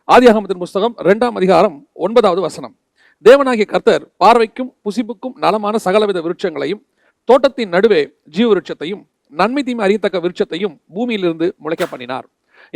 ஆதியாகமத்தின் புஸ்தகம் 2ஆம் அதிகாரம் 9வது வசனம். தேவனாகிய கர்த்தர் பார்வைக்கும் புசிப்புக்கும் நலமான சகலவித விருட்சங்களையும் தோட்டத்தின் நடுவே ஜீவ விருட்சத்தையும் நன்மை தீமை அறியத்தக்க விருட்சத்தையும் பூமியிலிருந்து முளைக்க பண்ணினார்.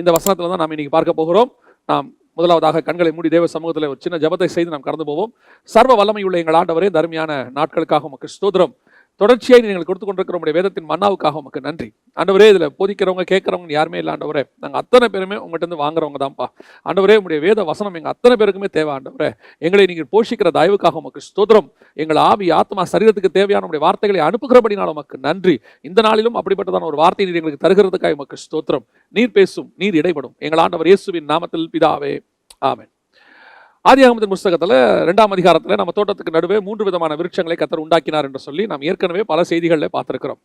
இந்த வசனத்துல தான் நாம் இன்னைக்கு பார்க்க போகிறோம். நாம் முதலாவதாக கண்களை மூடி தேவ சமூகத்தில் ஒரு சின்ன ஜெபத்தை செய்து நாம் கடந்து போவோம். சர்வ வல்லமையுள்ள எங்கள் ஆண்டவரே, தர்மியான நாட்களுக்காக உமக்கு ஸ்தோத்திரம். தொடர்ச்சியாக நீங்கள் கொடுத்து கொண்டிருக்கிற உங்களுடைய வேதத்தின் மன்னாவுக்காக உமக்கு நன்றி ஆண்டவரே. இதுல போதிக்கிறவங்க கேட்கறவங்க யாருமே இல்லை ஆண்டவரே. நாங்கள் அத்தனை பேருமே உங்கள்கிட்ட இருந்து வாங்குறவங்க தான்ப்பா ஆண்டவரே. உங்களுடைய வேத வசனம் எங்க அத்தனை பேருக்குமே தேவை ஆண்டவரே. எங்களை நீங்கள் போஷிக்கிற தயவுக்காக உமக்கு ஸ்தோத்திரம். எங்கள் ஆவி ஆத்மா சரீரத்துக்கு தேவையான உடைய வார்த்தைகளை அனுப்புகிறபடினால் உமக்கு நன்றி. இந்த நாளிலும் அப்படிப்பட்டதான ஒரு வார்த்தை நீர் எங்களுக்கு தருகிறதுக்காக உமக்கு ஸ்தோத்திரம். நீர் பேசும், நீர் இடைப்படும். எங்கள் ஆண்டவர் இயேசுவின் நாமத்தில் பிதாவே, ஆமென். ஆதியாகமத்தின் புஸ்தகத்துல 2ஆம் அதிகாரத்துல நம்ம தோட்டத்துக்கு நடுவே 3 விதமான விருட்சங்களை கர்த்தர் உண்டாக்கினார் என்று சொல்லி நாம் ஏற்கனவே பல செய்திகளில் பார்த்திருக்கிறோம்.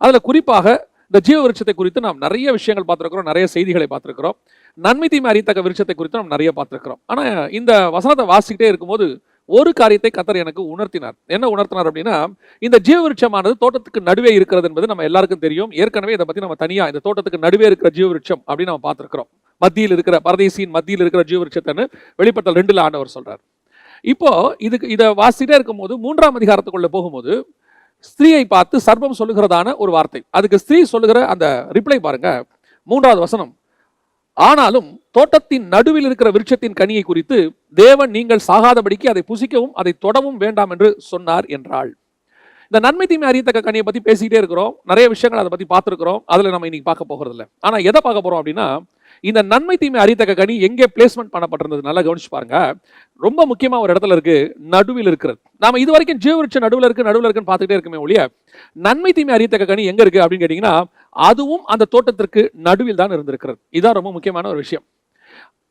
அதுல குறிப்பாக இந்த ஜீவ விருட்சத்தை குறித்து நாம் நிறைய விஷயங்கள் பார்த்திருக்கிறோம், நிறைய செய்திகளை பார்த்திருக்கிறோம். நன்மை தீமை அறியத்தக்க விருட்சத்தை குறித்து நாம் நிறைய பார்த்திருக்கிறோம். ஆனா இந்த வசனத்தை வாசிக்கிட்டே இருக்கும்போது ஒரு காரியத்தை கர்த்தர் எனக்கு உணர்த்தினார். என்ன உணர்த்தினார் அப்படின்னா, இந்த ஜீவ விருட்சமானது தோட்டத்துக்கு நடுவே இருக்கிறது என்பது நம்ம எல்லாருக்கும் தெரியும். ஏற்கனவே இதை பத்தி நம்ம தனியா இந்த தோட்டத்துக்கு நடுவே இருக்கிற ஜீவ விருட்சம் அப்படின்னு நம்ம பார்த்திருக்கிறோம். மத்தியில் இருக்கிற பரதேசியின் மத்தியில் இருக்கிற ஜீவ விருட்சத்தைன்னு வெளிப்படுத்தல் 2ல் ஆண்டவர் சொல்றார். இப்போ இதை வாசிட்டே இருக்கும்போது 3ஆம் அதிகாரத்துக்குள்ள போகும்போது ஸ்திரீயை பார்த்து சர்ப்பம் சொல்லுகிறதான ஒரு வார்த்தை. அதுக்கு ஸ்திரீ சொல்லுகிற அந்த ரிப்ளை பாருங்க. 3வது வசனம். ஆனாலும் தோட்டத்தின் நடுவில் இருக்கிற விருட்சத்தின் கனியை குறித்து தேவன் நீங்கள் சாகாதபடிக்கு அதை புசிக்கவும் அதை தொடவும் வேண்டாம் என்று சொன்னார் என்றாள். இந்த நன்மை தீமை அறியத்தக்க கனியை பத்தி பேசிக்கிட்டே இருக்கிறோம். நிறைய விஷயங்கள் அதை பத்தி பார்த்துருக்கிறோம். அதுல நம்ம இன்னைக்கு பார்க்க போகிறது இல்லை. ஆனா எதை பார்க்க போறோம் அப்படின்னா, இந்த நன்மை தீமை அறியத்தக்க கனி எங்கே பிளேஸ்மெண்ட் பண்ணப்பட்டிருந்தது நல்லா கவனிச்சு பாருங்க. ரொம்ப முக்கியமா ஒரு இடத்துல இருக்கு, நடுவில் இருக்கிறது. நாம இது வரைக்கும் ஜீவ விருட்சம் நடுவில் இருக்குன்னு பார்த்துட்டே இருக்குமே ஒழிய நன்மை தீமை அறியத்தக்க கனி எங்க இருக்கு அப்படின்னு கேட்டீங்கன்னா, அதுவும் அந்த தோட்டத்திற்கு நடுவில் தான் இருந்திருக்கிறது. இதுதான் ரொம்ப முக்கியமான ஒரு விஷயம்.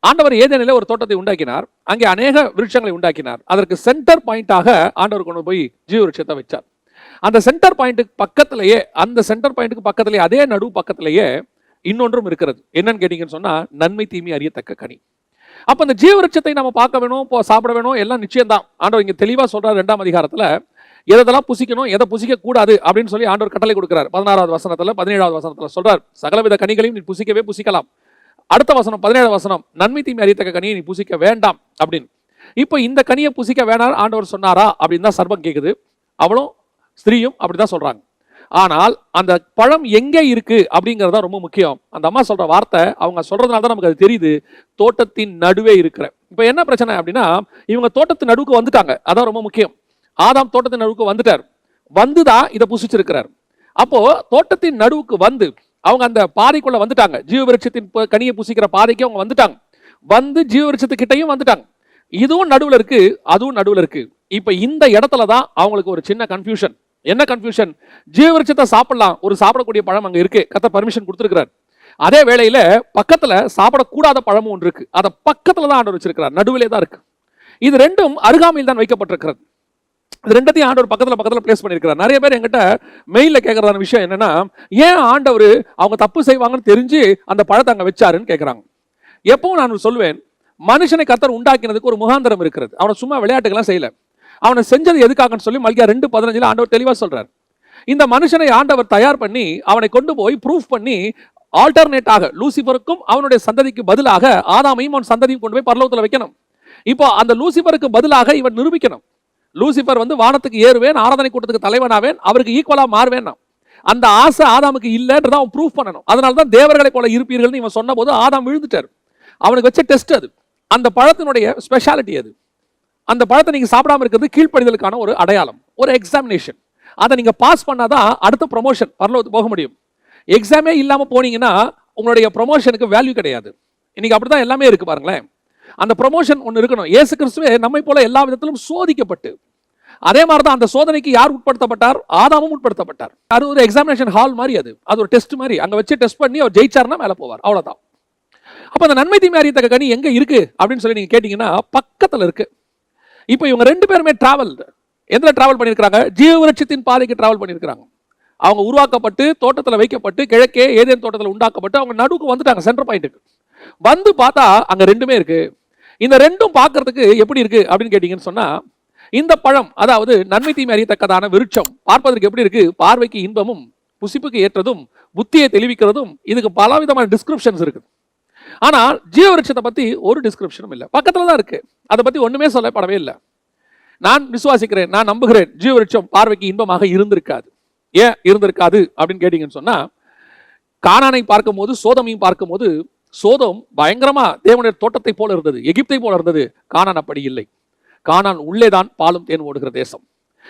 ஆண்டவர் ஏதேனிலே ஒரு தோட்டத்தை உண்டாக்கினார். அங்கே அநேக விருட்சங்களை உண்டாக்கினார். அதற்கு சென்டர் பாயிண்டாக ஆண்டவர் கொண்டு போய் ஜீவ விருட்சத்தை வச்சார். அந்த சென்டர் பாயிண்ட்டுக்கு பக்கத்திலேயே அதே நடு பக்கத்திலேயே இன்னொன்றும் இருக்கிறது. என்னன்னு கேட்டீங்கன்னு சொன்னா, நன்மை தீமை அறியத்தக்க கனி. அப்ப அந்த ஜீவ விருட்சத்தை நம்ம பார்க்க வேணும், சாப்பிட வேணும், எல்லாம் நிச்சயம் தான். ஆண்டவர் இங்க தெளிவா சொல்றாரு 2ஆம் அதிகாரத்துல எதெல்லாம் புசிக்கணும், எதை புசிக்க கூடாது அப்படின்னு சொல்லி ஆண்டவர் கட்டளை கொடுக்கிறார். 16வது வசனத்துல 17வது வசனத்துல சொல்றார், சகலவித கனிகளையும் நீ புசிக்கவே புசிக்கலாம். அடுத்த வசனம் 17வது வசனம், நன்மை தீமை அறியத்தக்க கனியை நீ புசிக்க வேண்டாம் அப்படின்னு. இப்போ இந்த கனியை புசிக்க வேணாம் ஆண்டவர் சொன்னாரா அப்படின்னு தான் சர்ப்பம் கேட்குது. அவளும் ஸ்திரீயும் அப்படிதான் சொல்றாங்க. ஆனால் அந்த பழம் எங்கே இருக்கு அப்படிங்கறத ரொம்ப முக்கியம். அந்த அம்மா சொல்ற வார்த்தை அவங்க சொல்றதுனால தான் நமக்கு அது தெரியுது, தோட்டத்தின் நடுவே இருக்கிற. இப்ப என்ன பிரச்சனை அப்படின்னா, இவங்க தோட்டத்தின் நடுவுக்கு வந்துட்டாங்க. அதான் ரொம்ப முக்கியம். ஆதாம் தோட்டத்தின் நடுவுக்கு வந்துட்டார். வந்துதான் இதை புசிச்சிருக்கிறார். அப்போ தோட்டத்தின் நடுவுக்கு வந்து அவங்க அந்த பாதைக்குள்ள வந்துட்டாங்க. ஜீவ விருட்சத்தின் கனியை புசிக்கிற பாதைக்கு அவங்க வந்துட்டாங்க. வந்து ஜீவ விருட்சத்துக்கிட்டையும் வந்துட்டாங்க. இதுவும் நடுவில் இருக்கு, அதுவும் நடுவில் இருக்கு. இப்ப இந்த இடத்துல தான் அவங்களுக்கு ஒரு சின்ன கன்ஃபியூஷன். என்ன கன்ஃபியூஷன்? ஜீவ விருட்சத்தை சாப்பிடலாம், ஒரு சாப்பிடக்கூடிய பழம் அங்க இருக்கு, கர்த்தர் பர்மிஷன் கொடுத்திருக்கிறார். அதே வேளையில பக்கத்துல சாப்பிடக்கூடாத பழமும் ஒன்று இருக்கு. அதை பக்கத்துல தான் ஆண்டவர் வச்சிருக்கிறார், நடுவிலே தான் இருக்கு. இது ரெண்டும் அருகாமையில் தான் வைக்கப்பட்டிருக்கிறது. இது ரெண்டத்தையும் ஆண்டவர் பக்கத்துல பிளேஸ் பண்ணியிருக்கிறார். நிறைய பேர் என்கிட்ட மெயில கேட்கறதான விஷயம் என்னன்னா, ஏன் ஆண்டவர் அவங்க தப்பு செய்வாங்கன்னு தெரிஞ்சு அந்த பழத்தை அங்க வச்சாருன்னு கேட்கறாங்க. எப்பவும் நான் சொல்லுவேன், மனுஷனை கர்த்தர் உண்டாக்கினதுக்கு ஒரு முகாந்திரம் இருக்கிறது. அவனை சும்மா விளையாட்டுக்கெல்லாம் செய்யல. அவனை செஞ்சது எதுக்காகன்னு சொல்லி மல்கியா 2:15 ஆண்டவர் தெளிவா சொல்றார். இந்த மனுஷனை ஆண்டவர் தயார் பண்ணி அவனை கொண்டு போய் ப்ரூஃப் பண்ணி ஆல்டர்னேட்டாக லூசிபருக்கும் அவனுடைய சந்ததிக்கு பதிலாக ஆதாமையும் அவன் சந்ததியும் கொண்டு போய் பரலோகத்துல வைக்கணும். இப்போ அந்த லூசிபருக்கு பதிலாக இவன் நிரூபிக்கணும். லூசிபர் வானத்துக்கு ஏறுவேன், ஆராதனை கூட்டத்துக்கு தலைவனாவேன், அவருக்கு ஈக்குவலா மாறுவேன். அந்த ஆசை ஆதாமுக்கு இல்லைன்றதை அவன் ப்ரூஃப் பண்ணணும். அதனாலதான் தேவர்களை போல இருப்பீர்கள் இவன் சொன்ன போது ஆதாம் விழுந்துட்டார். அவனுக்கு வச்ச டெஸ்ட் அது. அந்த பழத்தினுடைய ஸ்பெஷாலிட்டி அது. அந்த பழத்தை நீங்க சாப்பிடாம இருக்கிறது கீழ்ப்படிதலுக்கான ஒரு அடையாளம், ஒரு எக்ஸாமினேஷன். அதை நீங்க பாஸ் பண்ணாதான் அடுத்த ப்ரமோஷன் பரலோகத்துக்கு போக முடியும். எக்ஸாமே இல்லாம போனீங்கன்னா உங்களுடைய ப்ரமோஷனுக்கு வேல்யூ கிடையாது. இன்னைக்கு அப்படிதான் எல்லாமே இருக்கு பாருங்களேன். அந்த ப்ரமோஷன் ஒன்று இருக்கணும். இயேசு கிறிஸ்துவே நம்மை போல எல்லா விதத்திலும் சோதிக்கப்பட்டு, அதே மாதிரிதான் அந்த சோதனைக்கு யார் உட்படுத்தப்பட்டார்? ஆதாமும் உட்படுத்தப்பட்டார். அது ஒரு எக்ஸாமினேஷன் ஹால் மாதிரி, அது ஒரு டெஸ்ட் மாதிரி. அங்க வச்சு டெஸ்ட் பண்ணி அவர் ஜெயிச்சார்னா மேல போவார், அவ்வளவுதான். அப்ப அந்த நன்மை தீமை அறியத்தக்க கனி எங்க இருக்கு அப்படின்னு சொல்லி நீங்க கேட்டீங்கன்னா, பக்கத்துல இருக்கு. இப்போ இவங்க 2 பேருமே எதுல டிராவல் பண்ணியிருக்காங்க? ஜீவ விருட்சத்தின் பாதைக்கு டிராவல் பண்ணியிருக்காங்க. அவங்க உருவாக்கப்பட்டு தோட்டத்தில் வைக்கப்பட்டு கிழக்கே ஏதேன் தோட்டத்தில் உண்டாக்கப்பட்டு அவங்க நடுவுக்கு வந்துட்டாங்க, சென்டர் பாயிண்ட்டுக்கு வந்து பார்த்தா அங்க 2மே இருக்கு. இந்த 2ம் பார்க்கறதுக்கு எப்படி இருக்கு அப்படின்னு கேட்டீங்கன்னு சொன்னா, இந்த பழம் அதாவது நன்மை தீமை அறியத்தக்கதான விருட்சம் பார்ப்பதற்கு எப்படி இருக்கு? பார்வைக்கு இன்பமும் புசிப்புக்கு ஏற்றதும் புத்தியை தெளிவிக்கிறதும். இதுக்கு பலவிதமான டிஸ்கிரிப்ஷன்ஸ் இருக்கு. ஆனால் ஜீவ விருட்சத்தை பற்றி ஒரு டிஸ்கிரிப்ஷனும் இல்லை, பக்கத்தில் தான் இருக்கு, அதை பற்றி ஒன்றுமே சொல்லப்படவே இல்லை. நான் விசுவாசிக்கிறேன், நான் நம்புகிறேன், ஜீவ விருட்சம் பார்வைக்கு இன்பமாக இருந்திருக்காது. ஏன் இருந்திருக்காது அப்படின்னு கேட்டீங்கன்னு சொன்னா, கானானை பார்க்கும்போது சோதமையும் பார்க்கும்போது சோதம் பயங்கரமா தேவனுடைய தோட்டத்தை போல இருந்தது, எகிப்தை போல இருந்தது. கானான் அப்படி இல்லை. கானான் உள்ளேதான் பாலும் தேன் ஓடுகிற தேசம்.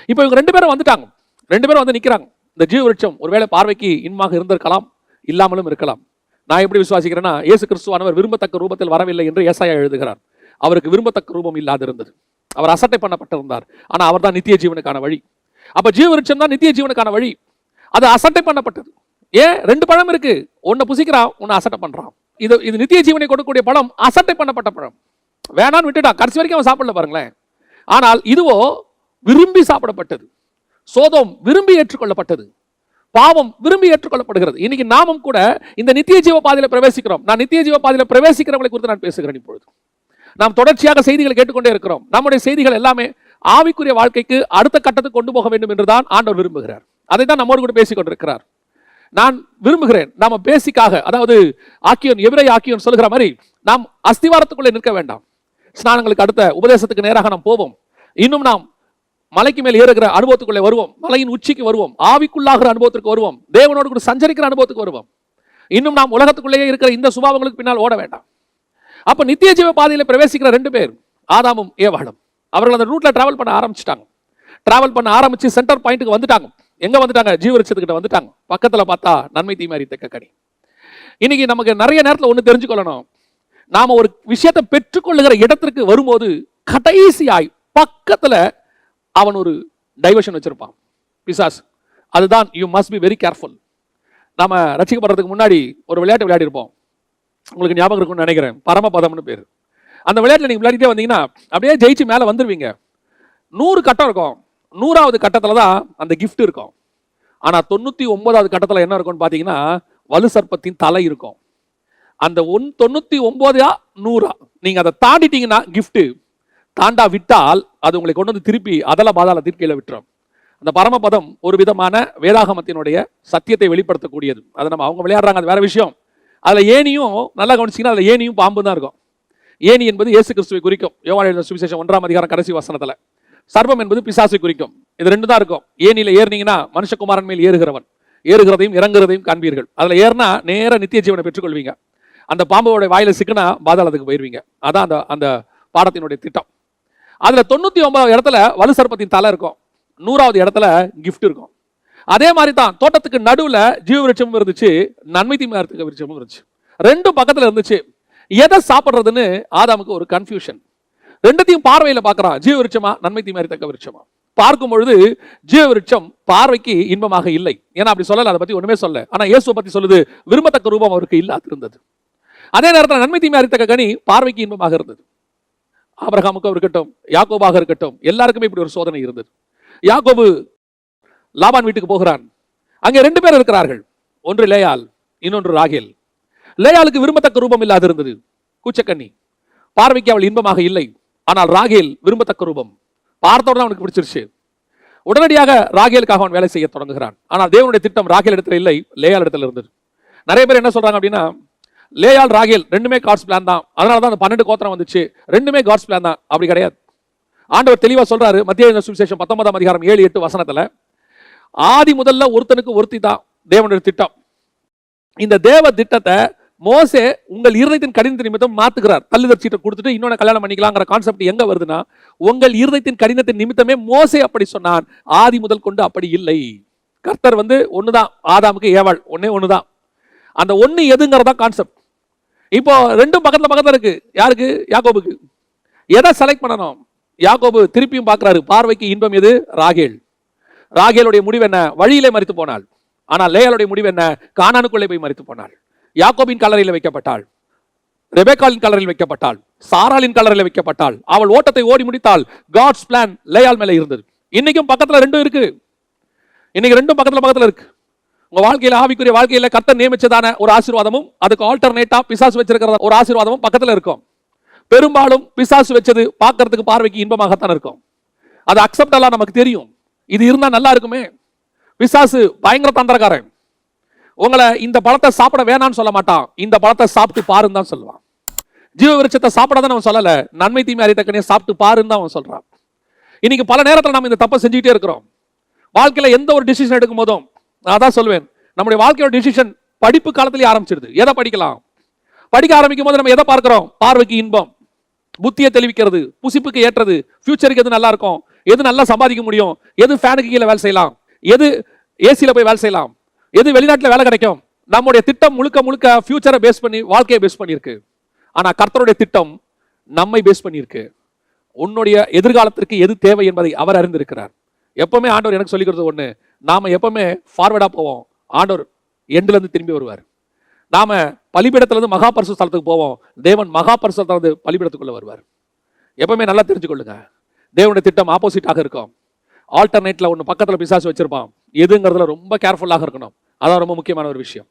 இப்போ இவங்க 2 பேரும் வந்துட்டாங்க, 2 பேரும் வந்து நிற்கிறாங்க. இந்த ஜீவ விருட்சம் ஒருவேளை பார்வைக்கு இன்பமாக இருந்திருக்கலாம், இல்லாமலும் இருக்கலாம். நான் எப்படி விசுவாசிக்கிறேன்னா, இயேசு கிறிஸ்துவானவர் விரும்பத்தக்க ரூபத்தில் வரவில்லை என்று ஏசாயா எழுதுகிறார். அவருக்கு விரும்பத்தக்க ரூபம் இல்லாது இருந்தது, அவர் அசட்டை பண்ணப்பட்டிருந்தார். ஆனா அவர் தான் நித்திய ஜீவனுக்கான வழி. அப்ப ஜீவ விருட்சம் தான் நித்திய ஜீவனுக்கான வழி. அது அசட்டை பண்ணப்பட்டது. ஏன் 2 பழம் இருக்கு, ஒன்னு புசிக்கிறான், ஒன்னு அசட்டை பண்றான். இது நித்திய ஜீவனை கொடுக்கக்கூடிய பழம் அசட்டை பண்ணப்பட்ட பழம். வேணான்னு விட்டுட்டான், கடைசி வரைக்கும் அவன் சாப்பிடல பாருங்களேன். ஆனால் இதுவோ விரும்பி சாப்பிடப்பட்டது. சோதம் விரும்பி ஏற்றுக்கொள்ளப்பட்டது, பாவம் விரும்பி ஏற்றுக்கொள்ளப்படுகிறது. இன்னைக்கு நாமும் கூட இந்த நித்திய ஜீவ பாதையில பிரவேசிக்கிறோம். நான் நித்திய ஜீவ பாதையில பிரவேசிக்கிறவங்களை குறித்து நான் பேசுகிறேன். இப்பொழுது நாம் தொடர்ச்சியாக செய்திகளை கேட்டுக்கொண்டே இருக்கிறோம். நம்முடைய செய்திகள் எல்லாமே ஆவிக்குரிய வாழ்க்கைக்கு அடுத்த கட்டத்துக்கு கொண்டு போக வேண்டும் என்றுதான் ஆண்டவர் விரும்புகிறார். அதை தான் நம்மோடு கூட பேசிக் கொண்டிருக்கிறார். நான் விரும்புகிறேன் நாம பேசிக்காக, அதாவது ஆக்கியோன் எபிரேய ஆக்கியோன் சொல்லுகிற மாதிரி, நாம் அஸ்திவாரத்துக்குள்ளே நிற்க வேண்டாம். ஸ்நானங்களுக்கு அடுத்த உபதேசத்துக்கு நேராக நாம் போவோம். இன்னும் நாம் மலைக்கு மேல் ஏறுகிற அனுபவத்துக்குள்ளே வருவோம், மலையின் உச்சிக்கு வருவோம், ஆவிக்குள்ளாகிற அனுபவத்திற்கு வருவோம், தேவனோடு கூட சஞ்சரிக்கிற அனுபவத்துக்கு வருவோம். இன்னும் நாம் உலகத்துக்குள்ளேயே இருக்கிற இந்த சுபாவங்களுக்கு பின்னால் ஓட வேண்டாம். அப்ப நித்திய ஜீவ பாதையில பிரவேசிக்கிற 2 பேர், ஆதாமும் ஏவாளும், அவர்கள் அந்த ரூட்ல டிராவல் பண்ண ஆரம்பிச்சிட்டாங்க. டிராவல் பண்ண ஆரம்பிச்சு சென்டர் பாயிண்ட்டுக்கு வந்துட்டாங்க. எங்க வந்துட்டாங்க? ஜீவ விருட்சத்துக்கிட்ட வந்துட்டாங்க. பக்கத்துல பார்த்தா நன்மை தீமை அறியத்தக்க கனி. இன்னைக்கு நமக்கு நிறைய நேரத்தில் ஒன்று தெரிஞ்சுக்கொள்ளணும். நாம ஒரு விஷயத்தை பெற்றுக்கொள்ளுகிற இடத்திற்கு வரும்போது கடைசியாய் பக்கத்துல அவன் ஒரு டைவர்ஷன் வச்சிருப்பான், பிசாசு. அதுதான் you must be very careful. நாம ரட்சிக்கப்படுறதுக்கு முன்னாடி ஒரு விளையாட்டு விளையாடி இருப்போம், உங்களுக்கு ஞாபகம் இருக்கும்னு நினைக்கிறேன், பரமபதம்னு பேர். அந்த விளையாட்டில் நீங்க விளையாடிட்டே வந்தீங்கன்னா அப்படியே ஜெயிச்சு மேலே வந்துருவீங்க. 100 கட்டம் இருக்கும், 100வது கட்டத்தில் தான் அந்த கிஃப்ட் இருக்கும். ஆனால் 99வது கட்டத்தில் என்ன இருக்கும்னு பார்த்தீங்கன்னா, வலு சர்ப்பத்தின் தலை இருக்கும். அந்த 99 100 நீங்க அதை தாண்டிட்டீங்கன்னா கிஃப்ட், தாண்டா விட்டால் அது உங்களை கொண்டு வந்து திருப்பி அதல பாதாள தீர்க்கையில விட்டுரும். அந்த பரமபதம் ஒரு விதமான வேதாகமத்தினுடைய சத்தியத்தை வெளிப்படுத்தக்கூடியது. அதை நம்ம அவங்க விளையாடுறாங்க, அது வேற விஷயம். அதுல ஏனியும் நல்லா கவனிச்சிங்கன்னா, அதுல ஏனியும் பாம்பு தான் இருக்கும். ஏனி என்பது இயேசு கிறிஸ்துவை குறிக்கும், யோவான் எழுதின சுவிசேஷம் 1ஆம் அதிகாரம் கடைசி வசனத்துல. சர்ப்பம் என்பது பிசாசை குறிக்கும். இது 2 தான் இருக்கும். ஏனியில ஏறினீங்கன்னா மனுஷகுமாரன் மேல் ஏறுகிறவன், ஏறுகிறதையும் இறங்குறதையும் காண்பீர்கள். அதுல ஏறினா நேர நித்திய ஜீவனை பெற்றுக்கொள்வீங்க. அந்த பாம்போட வாயில சிக்கினா பாதாளத்துக்கு போயிருவீங்க. அதான் அந்த பாடத்தினுடைய திட்டம். அதுல 99வது இடத்துல வலு சர்ப்பத்தின் தலை இருக்கும், 100வது இடத்துல கிஃப்ட் இருக்கும். அதே மாதிரி தான் தோட்டத்துக்கு நடுவுல ஜீவ விருட்சமும் இருந்துச்சு, நன்மை தீமை அறியத்தக்க விருட்சமும் இருந்துச்சு. 2 பக்கத்துல இருந்துச்சு. எதை சாப்பிடுறதுன்னு ஆதாமுக்கு ஒரு கன்ஃபியூஷன். 2த்தையும் பார்வையில பார்க்கறான், ஜீவ விருட்சமா நன்மை தீமை அறியத்தக்க விருட்சமா. பார்க்கும் பொழுது ஜீவ விருட்சம் பார்வைக்கு இன்பமாக இல்லை. ஏன்னா அப்படி சொல்லல, அதை பத்தி ஒண்ணுமே சொல்ல. ஆனா இயேசுவை பத்தி சொல்லுது, விரும்பத்தக்க ரூபம் அவருக்கு இல்லாது இருந்தது. அதே நேரத்தில் நன்மை தீமை அறியத்தக்க கனி பார்வைக்கு இன்பமாக இருந்தது. ஆபிரகாமுக்கு இருக்கட்டும், யாக்கோபாக இருக்கட்டும், எல்லாருக்குமே இப்படி ஒரு சோதனை இருந்தது. யாக்கோபு லாபான் வீட்டுக்கு போகிறான். அங்கே 2 பேர் இருக்கிறார்கள், ஒன்று லேயாள், இன்னொன்று ராகேல். லேயாளுக்கு விரும்பத்தக்க ரூபம் இல்லாது இருந்தது, கூச்சக்கண்ணி, பார்வைக்கு அவள் இன்பமாக இல்லை. ஆனால் ராகேல் விரும்பத்தக்க ரூபம், பார்த்தோட அவனுக்கு பிடிச்சிருச்சு. உடனடியாக ராகேலுக்காக அவன் வேலை செய்ய தொடங்குகிறான். ஆனால் தேவனுடைய திட்டம் ராகேல் இடத்துல இல்லை, லேயாள் இடத்துல இருந்தது. நிறைய பேர் என்ன சொல்றாங்க அப்படின்னா, லேயாள் ராகேல் 2மே காட்ஸ் பிளான் தான், அதனால தான் அந்த 12 கோத்திரம் வந்துச்சு, 2மே காட்ஸ் பிளான் தான். அப்படி கிடையாது. ஆண்டவர் தெளிவா சொல்றாரு, மத்திய சுவிசேஷம் 19ஆம் அதிகாரம் 7-8 வசனத்துல, ஆதி முதல்ல ஒருத்தனுக்கு ஒருத்தி தான் தேவனுடைய திட்டம். இந்த தேவ திட்டத்தை மோசே உங்கள் இருதயத்தின் கடினத்தின் நிமித்தம் மாத்துகிறார். தள்ளுதற் சீட்டை கொடுத்துட்டு இன்னொன்னு கல்யாணம் பண்ணிக்கலாங்கிற கான்செப்ட் எங்க வருதுன்னா, உங்கள் இருதயத்தின் கடினத்தின் நிமித்தமே மோசே அப்படி சொன்னான். ஆதி முதல் கொண்டு அப்படி இல்லை. கர்த்தர் ஒண்ணுதான், ஆதாமுக்கு ஏவாள் ஒண்ணுதான். அந்த ஒண்ணு எதுங்கிறதா கான்செப்ட். இப்போ 2 பக்கத்துல இருக்கு. யாருக்கு? யாக்கோபுக்கு. எதை செலக்ட் பண்ணணும்? யாக்கோபு திருப்பியும் பார்க்கிறாரு, பார்வைக்கு இன்பம் எது? ராகேல். ராகேலுடைய முடிவு என்ன? வழியிலே மரித்து போனாள். ஆனால் லேயாளுடைய முடிவு என்ன? கானானுக்குள்ளே போய் மரித்து போனாள். யாக்கோபின் கல்லறையில் வைக்கப்பட்டாள், ரெபேக்காலின் கல்லறையில் வைக்கப்பட்டாள், சாராளின் கல்லறையில் வைக்கப்பட்டாள். அவள் ஓட்டத்தை ஓடி முடித்தாள். காட்ஸ் பிளான் லேயாள் மேல இருந்தது. இன்னைக்கும் பக்கத்துல 2 இருக்கு. இன்னைக்கு 2 பக்கத்துல இருக்கு. உங்க வாழ்க்கையில, ஆவிக்குரிய வாழ்க்கையில கர்த்தர் நியமிச்சதான ஒரு ஆசீர்வாதமும் அதுக்கு ஆல்டர்னேட்டா பிசாசு வச்சிருக்கிற ஒரு ஆசீர்வாதமும் பக்கத்துல இருக்கும். பெரும்பாலும் பிசாசு வச்சது பார்க்கறதுக்கு பார்வைக்கு இன்பமாகத்தான் இருக்கும். அது அக்செப்டெல்லாம் நமக்கு தெரியும். இது இருந்தா நல்லா இருக்குமே. பிசாசு பயங்கர தந்திரக்காரன். உங்களை இந்த பழத்தை சாப்பிட வேணாம்னு சொல்ல மாட்டான், இந்த பழத்தை சாப்பிட்டு பாருன்னு தான் சொல்லுவான். ஜீவ விருட்சத்தை சாப்பிடாதான் அவன் சொல்லல, நன்மை தீமை அறியத்தக்கனே சாப்பிட்டு பாருன்னு தான் அவன் சொல்றான். இன்னைக்கு பல நேரத்தில் நம்ம இந்த தப்பை செஞ்சுட்டே இருக்கிறோம். வாழ்க்கையில எந்த ஒரு டிசிஷன் எடுக்கும் போதும் நான் தான் சொல்வேன், நம்முடைய வாழ்க்கையோட டிசிஷன் படிப்பு காலத்திலேயே ஆரம்பிச்சிருது. எதை படிக்கலாம்? படிக்க ஆரம்பிக்கும் போது நம்ம எதை பார்க்கிறோம்? பார்வைக்கு இன்பம், புத்தியை தெளிவிக்கிறது, புசிப்புக்கு ஏற்றது, ஃபியூச்சருக்கு எது நல்லா இருக்கும், எது நல்லா சம்பாதிக்க முடியும், எது ஃபேனுக்கு கீழே வேலை செய்யலாம், எது ஏசியில் போய் வேலை செய்யலாம், எது வெளிநாட்டில் வேலை கிடைக்கும். நம்முடைய திட்டம் முழுக்க முழுக்க ஃபியூச்சரை பேஸ் பண்ணி, வாழ்க்கையை பேஸ் பண்ணியிருக்கு. ஆனா கர்த்தருடைய திட்டம் நம்மை பேஸ் பண்ணியிருக்கு. உன்னுடைய எதிர்காலத்திற்கு எது தேவை என்பதை அவர் அறிந்திருக்கிறார். எப்பவுமே ஆண்டவர் எனக்கு சொல்லிக்கிறது ஒண்ணு, நாம எப்பவுமே ஃபார்வர்டா போவோம், ஆண்டவர் எண்ட்ல இருந்து திரும்பி வருவார். நாம பலிபீடத்திலிருந்து மகா பரிசுத்த ஸ்தலத்துக்கு போவோம், தேவன் மகா பரிசுத்த ஸ்தலத்து பலிபீடத்துக்குள்ள வருவார். எப்பவுமே நல்லா தெரிஞ்சுக்கொள்ளுங்க, தேவனுடைய திட்டம் ஆப்போசிட்டாக இருக்கும். ஆல்டர்னேட்ல ஒன்று பக்கத்தில் பிசாசு வச்சிருப்பான், எதுங்கிறதுல ரொம்ப கேர்ஃபுல்லாக இருக்கணும். அதான் ரொம்ப முக்கியமான ஒரு விஷயம்.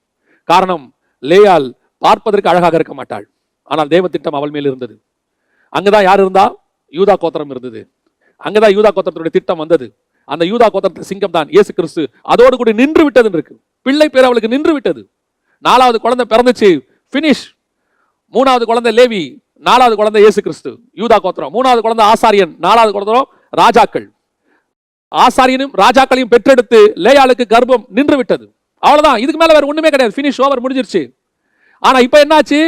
காரணம், லேயால் பார்ப்பதற்கு அழகாக இருக்க மாட்டாள், ஆனால் தேவ திட்டம் அவள் மேல் இருந்தது. அங்கதான் யார் இருந்தா? யூதா கோத்திரம் இருந்தது. அங்கதான் யூதா கோத்திரத்துடைய திட்டம் வந்தது. அந்த யூதா கோத்திரத்து சிங்கம் தான் இயேசு கிறிஸ்து. அதோடு கூட நின்று விட்டது இருக்கு. பிள்ளை பேர் அவளுக்கு நின்று விட்டது. 4வது குழந்தை பிறந்துச்சு, பினிஷ். 3வது குழந்தை லேவி, 4வது குழந்தை இயேசு கிறிஸ்து, யூதா கோத்திரம். 3வது குழந்தை ஆசாரியன், 4வது குழந்தை ராஜாக்கள். ஆசாரியனும் ராஜாக்களையும் பெற்றெடுத்து லேயாளுக்கு கர்ப்பம் நின்று விட்டது. அவ்வளவுதான், இதுக்கு மேல வேற ஒண்ணுமே கிடையாது. பினிஷ், ஓவர், முடிஞ்சிருச்சு. ஆனா இப்ப என்னாச்சு?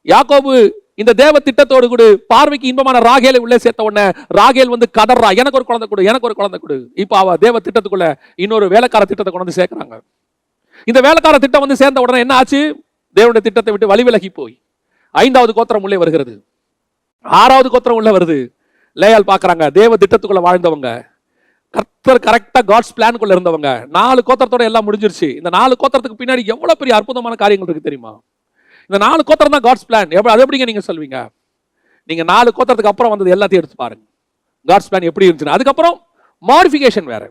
யாக்கோபு இந்த தேவ திட்டத்தோடு கூட பார்வைக்கு இன்பமான ராகேலை உள்ளே சேர்த்த உடனே ராகேல் வந்து கதறா, எனக்கு ஒரு குழந்தை கொடு, எனக்கு ஒரு குழந்தை கொடு. இப்ப அவ தேவ திட்டத்துக்குள்ள இன்னொரு வேலைக்கார திட்டத்தை கொண்டு வந்து சேர்க்கிறாங்க. இந்த வேலைக்கார திட்டம் வந்து சேர்ந்த உடனே என்ன ஆச்சு? தேவனுடைய திட்டத்தை விட்டு வழி விலகி போய் 5வது கோத்திரம் உள்ளே வருகிறது, 6வது கோத்திரம் உள்ள வருது. லேயால் பாக்குறாங்க, தேவ திட்டத்துக்குள்ள வாழ்ந்தவங்க, கர்த்தர் கரெக்டா காட்ஸ் பிளானுக்குள்ள இருந்தவங்க, 4 கோத்திரத்தோட எல்லாம் முடிஞ்சிருச்சு. இந்த 4 கோத்திரத்துக்கு பின்னாடி எவ்வளவு பெரிய அற்புதமான காரியங்கள் இருக்கு தெரியுமா? இந்த 4 கோத்திரம் தான் காட்ஸ் பிளான். அது எப்படிங்க நீங்க சொல்வீங்க? நீங்க 4 கோத்திரத்துக்கு அப்புறம் வந்தது எல்லாத்தையும் எடுத்து பாருங்க, காட்ஸ் பிளான் எப்படி இருந்துச்சு. அதுக்கப்புறம் மாடிஃபிகேஷன் வேற.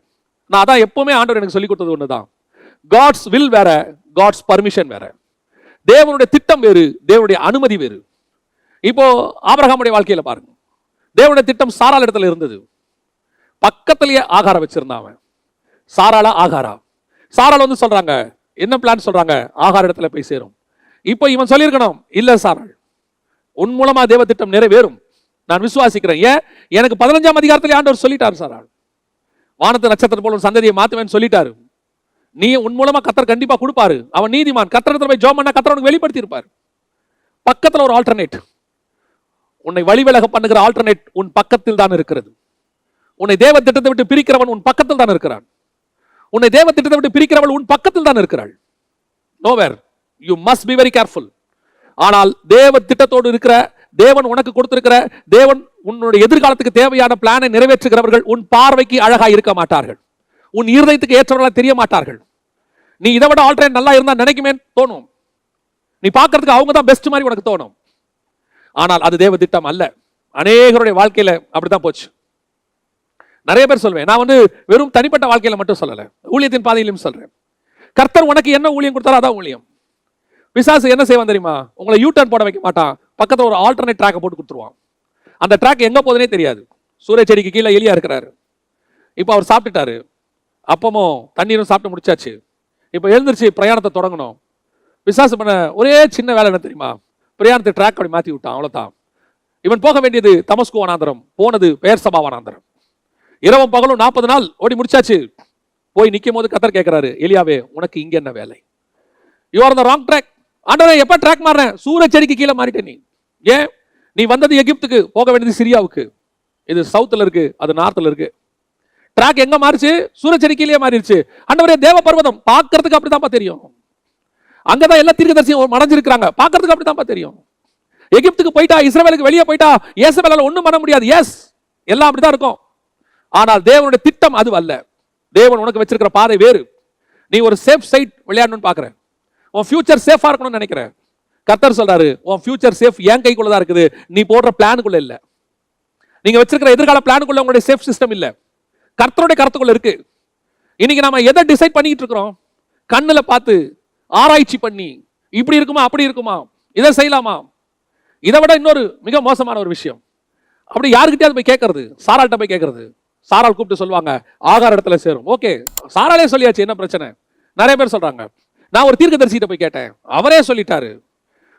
நான் அதான் எப்பவுமே ஆண்டவர் எனக்கு சொல்லி கொடுத்தது ஒண்ணுதான், காட்ஸ் வில் வேற, காட்ஸ் பர்மிஷன் வேற. தேவனுடைய திட்டம் வேறு, தேவனுடைய அனுமதி வேறு. இப்போ ஆபிரகாமுடைய வாழ்க்கையில பாருங்க, தேவனுடைய திட்டம் சாராள் இடத்துல இருந்தது. பக்கத்திலேயே ஆகாரம் வச்சிருந்தான் அவன். சாராளா ஆகாரா. சாராள் வந்து சொல்றாங்க, என்ன பிளான் சொல்றாங்க? ஆகார இடத்துல போய் சேரும். இப்போ இவன் சொல்லியிருக்கணும், இல்ல சாராள், உன் மூலமா தேவ திட்டம் நிறைவேறும், நான் விசுவாசிக்கிறேன். ஏன்? எனக்கு 15ஆம் அதிகாரத்திலே ஆண்டவர் சொல்லிட்டாரு, சாராள் வானத்து நட்சத்திரம் போல சந்ததியை மாத்துவேன்னு சொல்லிட்டாரு. நீ உன் மூலமா கர்த்தர் கண்டிப்பா கொடுப்பாரு. அவன் நீதிமான், கர்த்தரத்துல போய் ஜெபம் பண்ணா கர்த்தர் உனக்கு வெளிப்படுத்தி இருப்பார். பக்கத்துல ஒரு ஆல்டர்னேட், உன்னை வழிவிலக பண்ணுகிற ஆல்டர்னேட் உன் பக்கத்தில் தான் இருக்கிறது. உன்னை தேவ திட்டத்தை விட்டு பிரிக்கிறவன் உன் பக்கத்தில் தான் இருக்கிறான். உன்னை தேவ திட்டத்தை விட்டு பிரிக்கிறவள் உன் பக்கத்தில் தான் இருக்கிறாள். Nowhere, you must be very careful. ஆனால் தேவ திட்டத்தோடு இருக்கிற தேவன் உனக்கு கொடுத்திருக்கிற தேவன் உன்னுடைய எதிர்காலத்துக்கு தேவையான பிளானை நிறைவேற்றுகிறவர்கள் உன் பார்வைக்கு அழகா இருக்க மாட்டார்கள், உன் இருதயத்துக்கு ஏற்றவர்களா தெரிய மாட்டார்கள். நீ இதை விட ஆல்டர்னேட் நல்லா இருந்தா நினைக்குமே தோணும், நீ பார்க்கறதுக்கு அவங்க தான் பெஸ்ட் மாதிரி உனக்கு தோணும். ஆனால் அது தேவ திட்டம் அல்ல. அநேகருடைய வாழ்க்கையில அப்படித்தான் போச்சு. நிறைய பேர் சொல்வேன், நான் வந்து வெறும் தனிப்பட்ட வாழ்க்கையில மட்டும் சொல்லல, ஊழியத்தின் பாதையிலும் சொல்றேன். கர்த்தர் உனக்கு என்ன ஊழியம் கொடுத்தாரோ அதான் ஊழியம். பிசாசு என்ன செய்வான் தெரியுமா? உங்களை யூ டர்ன் போட வைக்க மாட்டான், பக்கத்துல ஒரு ஆல்டர்னேட் ட்ராக்கை போட்டு கொடுத்துருவான். அந்த ட்ராக் எங்க போகுதுனே தெரியாது. சூரிய செடிக்கு கீழே எலியா இருக்கிறாரு, இப்போ அவர் சாப்பிட்டுட்டாரு, அப்பமும் தண்ணீரும் சாப்பிட்டு முடிச்சாச்சு, இப்போ எழுந்திருச்சு பிரயாணத்தை தொடங்கணும். பிசாசு பண்ண ஒரே சின்ன வேலை என்ன தெரியுமா? பிரயாணத்தை ட்ராக் அப்படி மாற்றி விட்டான், அவ்வளோதான். இவன் போக வேண்டியது தமஸ்கு வனாந்தரம், போனது பெயர் சபா வனாந்தரம். இரவும் பகலும் 40 நாள் ஓடி முடிச்சாச்சு. போய் நிற்கும் போது கர்த்தர் கேட்கிறாரு, எலியாவே உனக்கு இங்க என்ன வேலை? You are the wrong track. ஆண்டவரே எப்ப ட்ராக் மாறேன்? சூரிய செடிக்கு கீழே மாறிட்ட நீ. ஏன்? நீ வந்தது எகிப்துக்கு, போக வேண்டியது சிரியாவுக்கு. இது சவுத்துல இருக்கு, அது நார்த்ல இருக்கு. ட்ராக் எங்க மாறிச்சு? சூரிய செடி கீழே மாறிடுச்சு. ஆண்டவரே தேவ பர்வதம் பார்க்கறதுக்கு அப்படித்தான்ப்பா தெரியும், அங்கதான் எல்லா தீர்க்கதரிசியும் மறைஞ்சிருக்காங்க, பார்க்கறதுக்கு அப்படித்தான்ப்பா தெரியும். எகிப்துக்கு போயிட்டா, இஸ்ரவேலுக்கு வெளியே போயிட்டா இயேசுவேலால ஒண்ணும் பண்ண முடியாது. எஸ், எல்லாம் அப்படிதான் இருக்கும். ஆனால் தேவனுடைய திட்டம் அது அல்ல. தேவன் உனக்கு வச்சிருக்கிற பாதை வேறு. நீ ஒரு சேஃப் சைட் விளையாடணும்னு பாக்குற, உன் ஃபியூச்சர் சேஃபா இருக்கணும்னு நினைக்கிற. கர்த்தர் சொல்றாரு, உன் ஃபியூச்சர் சேஃப் என் கைக்குள்ளதான் இருக்குது, நீ போடுற பிளானுக்குள்ள இல்ல. நீங்க வச்சிருக்கிற எதிர்கால பிளானுக்குள்ள உங்களுடைய சேஃப் சிஸ்டம் இல்ல, கர்த்தருடைய கருத்துக்குள்ள இருக்கு. இன்னைக்கு நாம எதை டிசைட் பண்ணிட்டு இருக்கிறோம்? கண்ணுல பார்த்து ஆராய்ச்சி பண்ணி, இப்படி இருக்குமா அப்படி இருக்குமா, இதை செய்யலாமா. இதை விட இன்னொரு மிக மோசமான ஒரு விஷயம், அப்படி யாருக்கிட்டயாவது போய் கேட்கறது, சாராள்கிட்ட போய் கேட்கறது. சாராள் கூப்பிட்டு சொல்லுவாங்க, ஆகார இடத்துல சேரும். ஓகே, சாராளே சொல்லியாச்சு, என்ன பிரச்சனை? நிறைய பேர் சொல்றாங்க, நான் ஒரு தீர்க்கதரிசிட்ட போய் கேட்டேன், அவரே சொல்லிட்டாரு.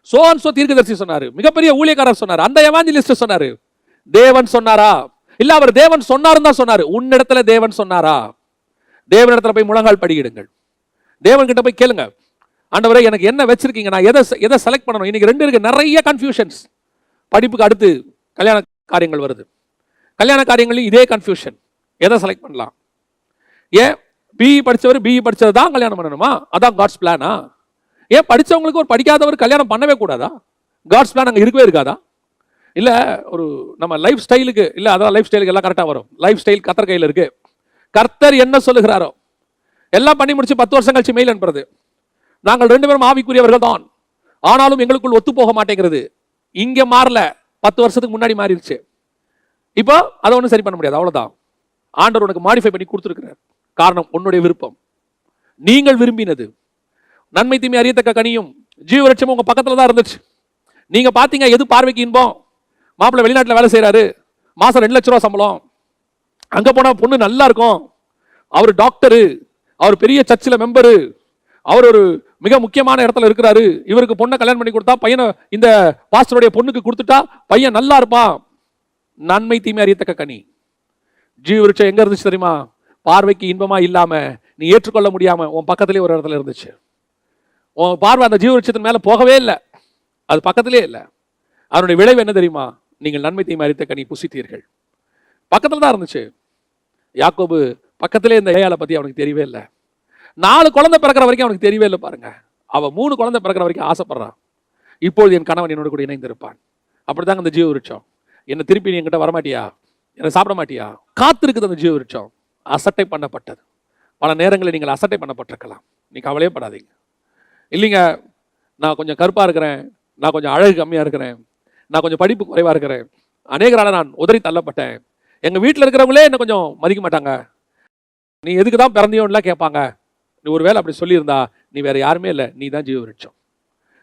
சோ அண்ட் சோ தீர்க்கதரிசி சொன்னாரு, மிகப்பெரிய ஊழியக்காரர் சொன்னாரு, அந்த எவாஞ்சலிஸ்ட் சொன்னாரு. தேவன் சொன்னாரா? இல்ல அவர் தேவன் சொன்னாருன்னு தான் சொன்னாரு. உன்னிடத்துல தேவன் சொன்னாரா? தேவனிடத்துல போய் முழங்கால் படியிடுங்கள். தேவன் கிட்ட போய் கேளுங்க, ஆண்டவரே எனக்கு என்ன வச்சிருக்கீங்க, நான் எதை செலக்ட் பண்ணணும். இன்னைக்கு ரெண்டு இருக்கு, நிறைய கன்ஃபியூஷன்ஸ். படிப்புக்கு அடுத்து கல்யாண காரியங்கள் வருது. கல்யாண காரியங்களையும் இதே கன்ஃபியூஷன். எதை செலக்ட் பண்ணலாம்? ஏன் பிஇ படிச்சவர் பிஇ படிச்சது தான் கல்யாணம் பண்ணணுமா? அதான் காட்ஸ் பிளானா? ஏன் படிச்சவங்களுக்கு ஒரு படிக்காதவர் கல்யாணம் பண்ணவே கூடாதா? காட்ஸ் பிளான் அங்கே இருக்கவே இருக்காதா? இல்லை ஒரு நம்ம லைஃப் ஸ்டைலுக்கு, இல்லை அதான் லைஃப் ஸ்டைலுக்கு எல்லாம் கரெக்டாக வரும். லைஃப் ஸ்டைல் கர்த்தர் கையில் இருக்கு. கர்த்தர் என்ன சொல்லுகிறாரோ எல்லாம் பண்ணி முடிச்சு 10 வருஷம் கழிச்சு மெயில் அனுப்புறது, நாங்கள் 2 பேரும் ஆவிக்குரியவர்கள் தான், ஆனாலும் எங்களுக்குள் ஒத்து போக மாட்டேங்கிறது. இங்கே மாறல, 10 வருஷத்துக்கு முன்னாடி மாறிடுச்சு. இப்போ அதை ஒன்றும் சரி பண்ண முடியாது, அவ்வளோதான். ஆண்டவர் உனக்கு மாடிஃபை பண்ணி கொடுத்துருக்கிறார். காரணம் உன்னுடைய விருப்பம், நீங்கள் விரும்பினது. நன்மை தீமை அறியத்தக்க கனியும் ஜீவவிருட்சமும் உங்க பக்கத்துல தான் இருந்துச்சு. நீங்க பாத்தீங்க எது பார்வைக்கு இன்பம். மாப்பிள்ளை வெளிநாட்டில் வேலை செய்யறாரு, மாசம் 2 லட்சம் ரூபா சம்பளம். அங்க போனா பொண்ணு நல்லா இருக்கும், அவர் டாக்டரு, அவர் பெரிய சர்ச்சில் மெம்பரு, அவர் ஒரு மிக முக்கியமான இடத்துல இருக்கிறாரு. இவருக்கு பொண்ணை கல்யாணம் பண்ணி கொடுத்தா பையனை இந்த பாஸ்டருடைய பொண்ணுக்கு கொடுத்துட்டா பையன் நல்லா இருப்பான். நன்மை தீமை அறியத்தக்க கனி ஜீவவிருட்சம் எங்க இருந்துச்சு தெரியுமா? பார்வைக்கு இன்பமா இல்லாம நீ ஏற்றுக்கொள்ள முடியாம உன் பக்கத்திலே ஒரு இடத்துல இருந்துச்சு. உன் பார்வை அந்த ஜீவவிருட்சத்தின் மேல போகவே இல்லை, அது பக்கத்திலே இல்லை. அதனுடைய விளைவு என்ன தெரியுமா? நீங்கள் நன்மை தீமை அறித்த கனி புசித்தீர்கள். பக்கத்துல தான் இருந்துச்சு. யாக்கோபு பக்கத்திலே இந்த ஏயாளை பத்தி அவனுக்கு தெரியவே இல்லை. 4 குழந்தை பிறக்கிற வரைக்கும் அவனுக்கு தெரியவே இல்லை. பாருங்க, அவன் 3 குழந்தை பிறக்கிற வரைக்கும் ஆசைப்படுறான். இப்பொழுது என் கணவன் என்னோட கூட இணைந்திருப்பான். அப்படிதாங்க அந்த ஜீவவிருட்சம். என்ன திருப்பி நீ என்கிட்ட வரமாட்டியா, என்ன சாப்பிட மாட்டியா, காத்திருக்குது அந்த ஜீவவிருட்சம். அசட்டை பண்ணப்பட்டது. பல நேரங்களில் நீங்கள் அசட்டை பண்ணப்பட்டிருக்கலாம். நீ கவலையே படாதீங்க. இல்லைங்க, நான் கொஞ்சம் கருப்பா இருக்கிறேன், நான் கொஞ்சம் அழகு கம்மியா இருக்கிறேன், நான் கொஞ்சம் படிப்பு குறைவா இருக்கிறேன், அநேகரால நான் உதறி தள்ளப்பட்டேன், எங்க வீட்டில் இருக்கிறவங்களே என்ன கொஞ்சம் மதிக்க மாட்டாங்க, நீ எதுக்கு தான் பிறந்தியோன்னுலாம் கேட்பாங்க. நீ ஒரு வேளை அப்படி சொல்லியிருந்தா நீ வேற யாருமே இல்லை, நீ தான் ஜீவவிருட்சம்.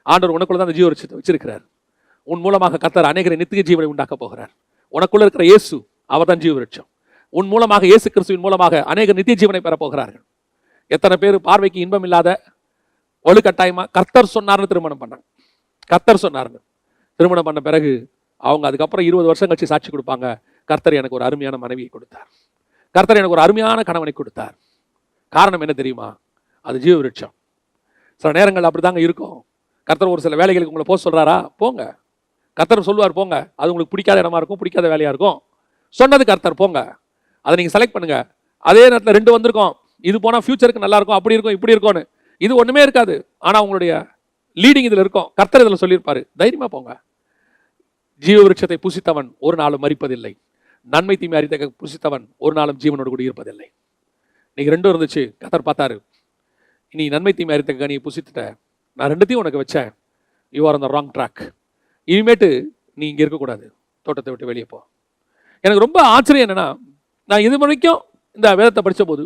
ஆண்டவர் உனக்குள்ள தான் அந்த ஜீவவிருட்சத்தை வச்சிருக்கிறார். உன் மூலமாக கர்த்தர் அநேகரை நித்திய ஜீவனை உண்டாக்க போகிறார். உனக்குள்ள இருக்கிற இயேசு, அவர் தான் ஜீவவிருட்சம். உன் மூலமாக இயேசு கிறிஸ்துவின் மூலமாக அநேக நித்திய ஜீவனை பெற போகிறார்கள். எத்தனை பேர் பார்வைக்கு இன்பம் இல்லாத வலுக்கட்டாயமா கர்த்தர் சொன்னார்னு திருமணம் பண்ணாங்க. கர்த்தர் சொன்னார்னு திருமணம் பண்ண பிறகு அவங்க அதுக்கப்புறம் 20 வருஷம் கழிச்சு சாட்சி கொடுப்பாங்க, கர்த்தர் எனக்கு ஒரு அருமையான மனைவியை கொடுத்தார், கர்த்தர் எனக்கு ஒரு அருமையான கணவனை கொடுத்தார். காரணம் என்ன தெரியுமா? அது ஜீவவிருட்சம். சில நேரங்கள் அப்படிதாங்க இருக்கும். கர்த்தர் ஒரு சில வேலைகளுக்கு உங்களை போக சொல்றாரா, போங்க. கர்த்தர் சொல்லுவார் போங்க. அது உங்களுக்கு பிடிக்காத இடமா இருக்கும், பிடிக்காத வேலையா இருக்கும். சொன்னது கர்த்தர், போங்க. அதை நீங்க செலக்ட் பண்ணுங்க. அதே நேரத்தில் 2 வந்திருக்கும், இது போனா ஃபியூச்சருக்கு நல்லா இருக்கும், அப்படி இருக்கும், இப்படி இருக்கும்னு. இது ஒண்ணுமே இருக்காது, ஆனா உங்களுடைய லீடிங் இதுல இருக்கும். கர்த்தர் இதுல சொல்லியிருப்பாரு, தைரியமா போங்க. ஜீவவிருட்சத்தை புசித்தவன் ஒரு நாளும் மரிப்பதில்லை, நன்மை தீமை அறிந்த புசித்தவன் ஒரு நாளும் ஜீவனோடு கூட இருப்பதில்லை. நீங்க 2 இருந்துச்சு. கர்த்தர் பார்த்தாரு, நீ நன்மை தீமை அறிந்த கனியை புசித்துட்ட, நான் 2த்தையும் உனக்கு வச்சேன், you are on the wrong track. இனிமேட்டு நீ இங்க இருக்கக்கூடாது, தோட்டத்தை விட்டு வெளியே போ. எனக்கு ரொம்ப ஆச்சரியம் என்னன்னா, நான் இது வரைக்கும் இந்த வேதத்தை படிச்ச போது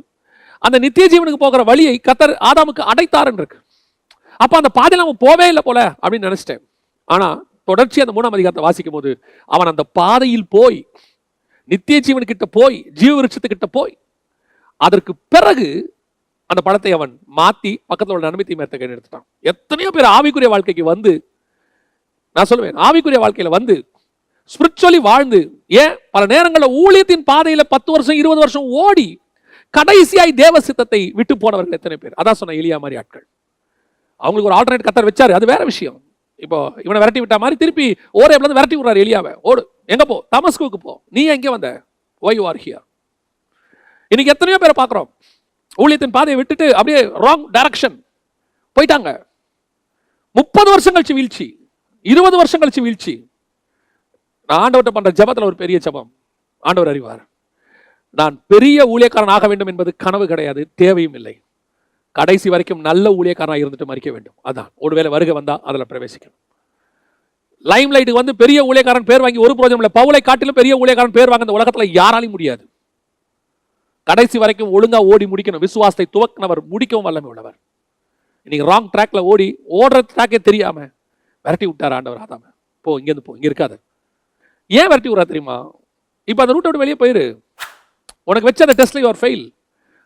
அந்த நித்திய ஜீவனுக்கு போகிற வழியை கர்த்தர் ஆதாமுக்கு அடைத்தாருன்னு இருக்கு. அப்ப அந்த பாதையில அவன் போவே இல்லை போல அப்படின்னு நினைச்சிட்டேன். ஆனா தொடர்ச்சி அந்த 3ஆம் அதிகாரத்தை வாசிக்கும் போது அவன் அந்த பாதையில் போய் நித்திய ஜீவனுக்கிட்ட போய் ஜீவவிருட்சத்துக்கிட்ட போய் அதற்கு பிறகு அந்த பழத்தை அவன் மாத்தி பக்கத்தில் உள்ள நன்மை தீமை அறிந்த கனியை எடுத்துட்டான். எத்தனையோ பேர் ஆவிக்குரிய வாழ்க்கைக்கு வந்து, நான் சொல்லுவேன், ஆவிக்குரிய வாழ்க்கையில வந்து ஸ்பிரிச்சுவலி வாழ்ந்து, ஏன் பல நேரங்களில் ஊழியத்தின் பாதையில 10 வருஷம் 20 வருஷம் ஓடி கடைசியாய் தேவ சித்தத்தை விட்டு போனவர்கள் எத்தனை பேர். அதான் சொன்ன எலியா மாதிரி ஆட்கள். அவங்களுக்கு ஒரு ஆல்டர்னேட் கர்த்தர் வச்சாரு, அது வேற விஷயம். இப்போ இவனை விரட்டி விட்டா மாதிரி திருப்பி ஓரேப்ல இருந்து விரட்டி விடுறாரு எலியாவை. ஓடு, எங்க போ, தமஸ்குக்கு போ. நீ எங்க வந்த? why you are here. இன்னைக்கு எத்தனையோ பேரை பார்க்கிறோம், ஊழியத்தின் பாதையை விட்டுட்டு அப்படியே ராங் டைரக்ஷன் போயிட்டாங்க. 30 வருஷம் கழிச்சு வீழ்ச்சி, 20 வருஷம் கழிச்சு வீழ்ச்சி. நான் ஆண்டவர்கிட்ட பண்ற ஜெபத்துல ஒரு பெரிய ஜெபம், ஆண்டவர் அறிவார். நான் பெரிய ஊழியக்காரன் ஆக வேண்டும் என்பது கனவு கிடையாது, தேவையும் இல்லை. கடைசி வரைக்கும் நல்ல ஊழியக்காரனாக இருந்துட்டு மறிக்க வேண்டும். அதான் ஒருவேளை வருகை வந்தா அதுல பிரவேசிக்கணும். லைம் லைட்டுக்கு வந்து பெரிய ஊழியக்காரன் பேர் வாங்கி ஒரு பிரோஜனம் இல்லை. பவுலை காட்டிலும் பெரிய ஊழியக்காரன் பேர் வாங்க இந்த உலகத்துல யாராலையும் முடியாது. கடைசி வரைக்கும் ஒழுங்கா ஓடி முடிக்கணும். விசுவாசத்தை துவக்கினவர் முடிக்கவும் வல்லமை உள்ளவர். இன்னைக்கு ராங் ட்ராக்ல ஓடுற ட்ராக்கே தெரியாம விரட்டி விட்டார் ஆண்டவர் ஆதாம. போ, இங்கேருந்து போ, இங்க இருக்காது. ஏன் விரட்டி விடுறா தெரியுமா? இப்போ அந்த ரூட்டை விட்டு வெளியே போயிரு. உனக்கு வச்ச அந்த டெஸ்ட்ல யுவர் ஃபெயில்.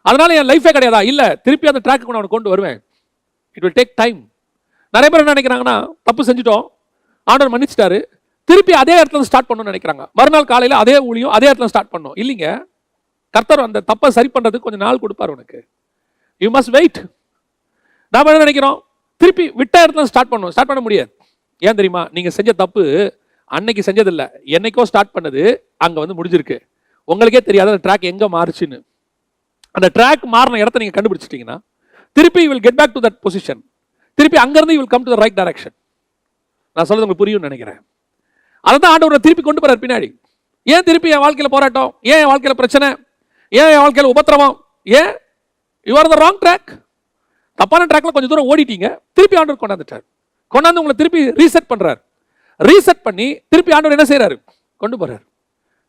அதனால என் லைஃபே கிடையாதா? இல்ல, திருப்பி அந்த ட்ராக்கு நான் கொண்டு வருவேன். It will take time. நிறைய பேர் என்ன நினைக்கிறாங்கன்னா, தப்பு செஞ்சுட்டோம், ஆண்டவர் மன்னிச்சிட்டாரு, திருப்பி அதே இடத்துல ஸ்டார்ட் பண்ணணும்னு நினைக்கிறாங்க. மறுநாள் காலையில் அதே ஊழியம் அதே இடத்துல ஸ்டார்ட் பண்ணணும். இல்லைங்க, கர்த்தர் அந்த தப்பை சரி பண்ணுறதுக்கு கொஞ்சம் நாள் கொடுப்பார் உனக்கு. You must wait. நாம என்ன நினைக்கிறோம், திருப்பி விட்ட இடத்துல ஸ்டார்ட் பண்ண முடியாது. ஏன் தெரியுமா? நீங்கள் செஞ்ச தப்பு அன்னைக்கு செஞ்சதில்லை, என்னைக்கோ ஸ்டார்ட் பண்ணது அங்கே வந்து முடிஞ்சிருக்கு. உங்களுக்கே தெரியாத அந்த ட்ராக் எங்கே மாறுச்சுன்னு. அந்த ட்ராக் மாறின இடத்த நீங்கள் கண்டுபிடிச்சிட்டிங்கன்னா திருப்பி you will get back to that position. திருப்பி அங்கேருந்து you will come to the right direction. நான் சொல்றது உங்களுக்கு புரியும்னு நினைக்கிறேன். அதை தான் ஆண்டவர் திருப்பி கொண்டு போறார் பின்னாடி. ஏன் திருப்பி என் வாழ்க்கையில் போராட்டம், ஏன் என் வாழ்க்கையில் பிரச்சனை, ஏன் என் வாழ்க்கையில் உபத்திரவம், ஏன் you are the wrong track. தப்பான ட்ராக்ல கொஞ்சம் தூரம் ஓடிட்டீங்க, திருப்பி ஆண்டவர் கொண்டாந்துட்டார். கொண்டாந்து உங்களை திருப்பி ரீசெட் பண்றார். ரீசெட் பண்ணி திருப்பி ஆண்டவர் என்ன செய்யறாரு, கொண்டு போறாரு.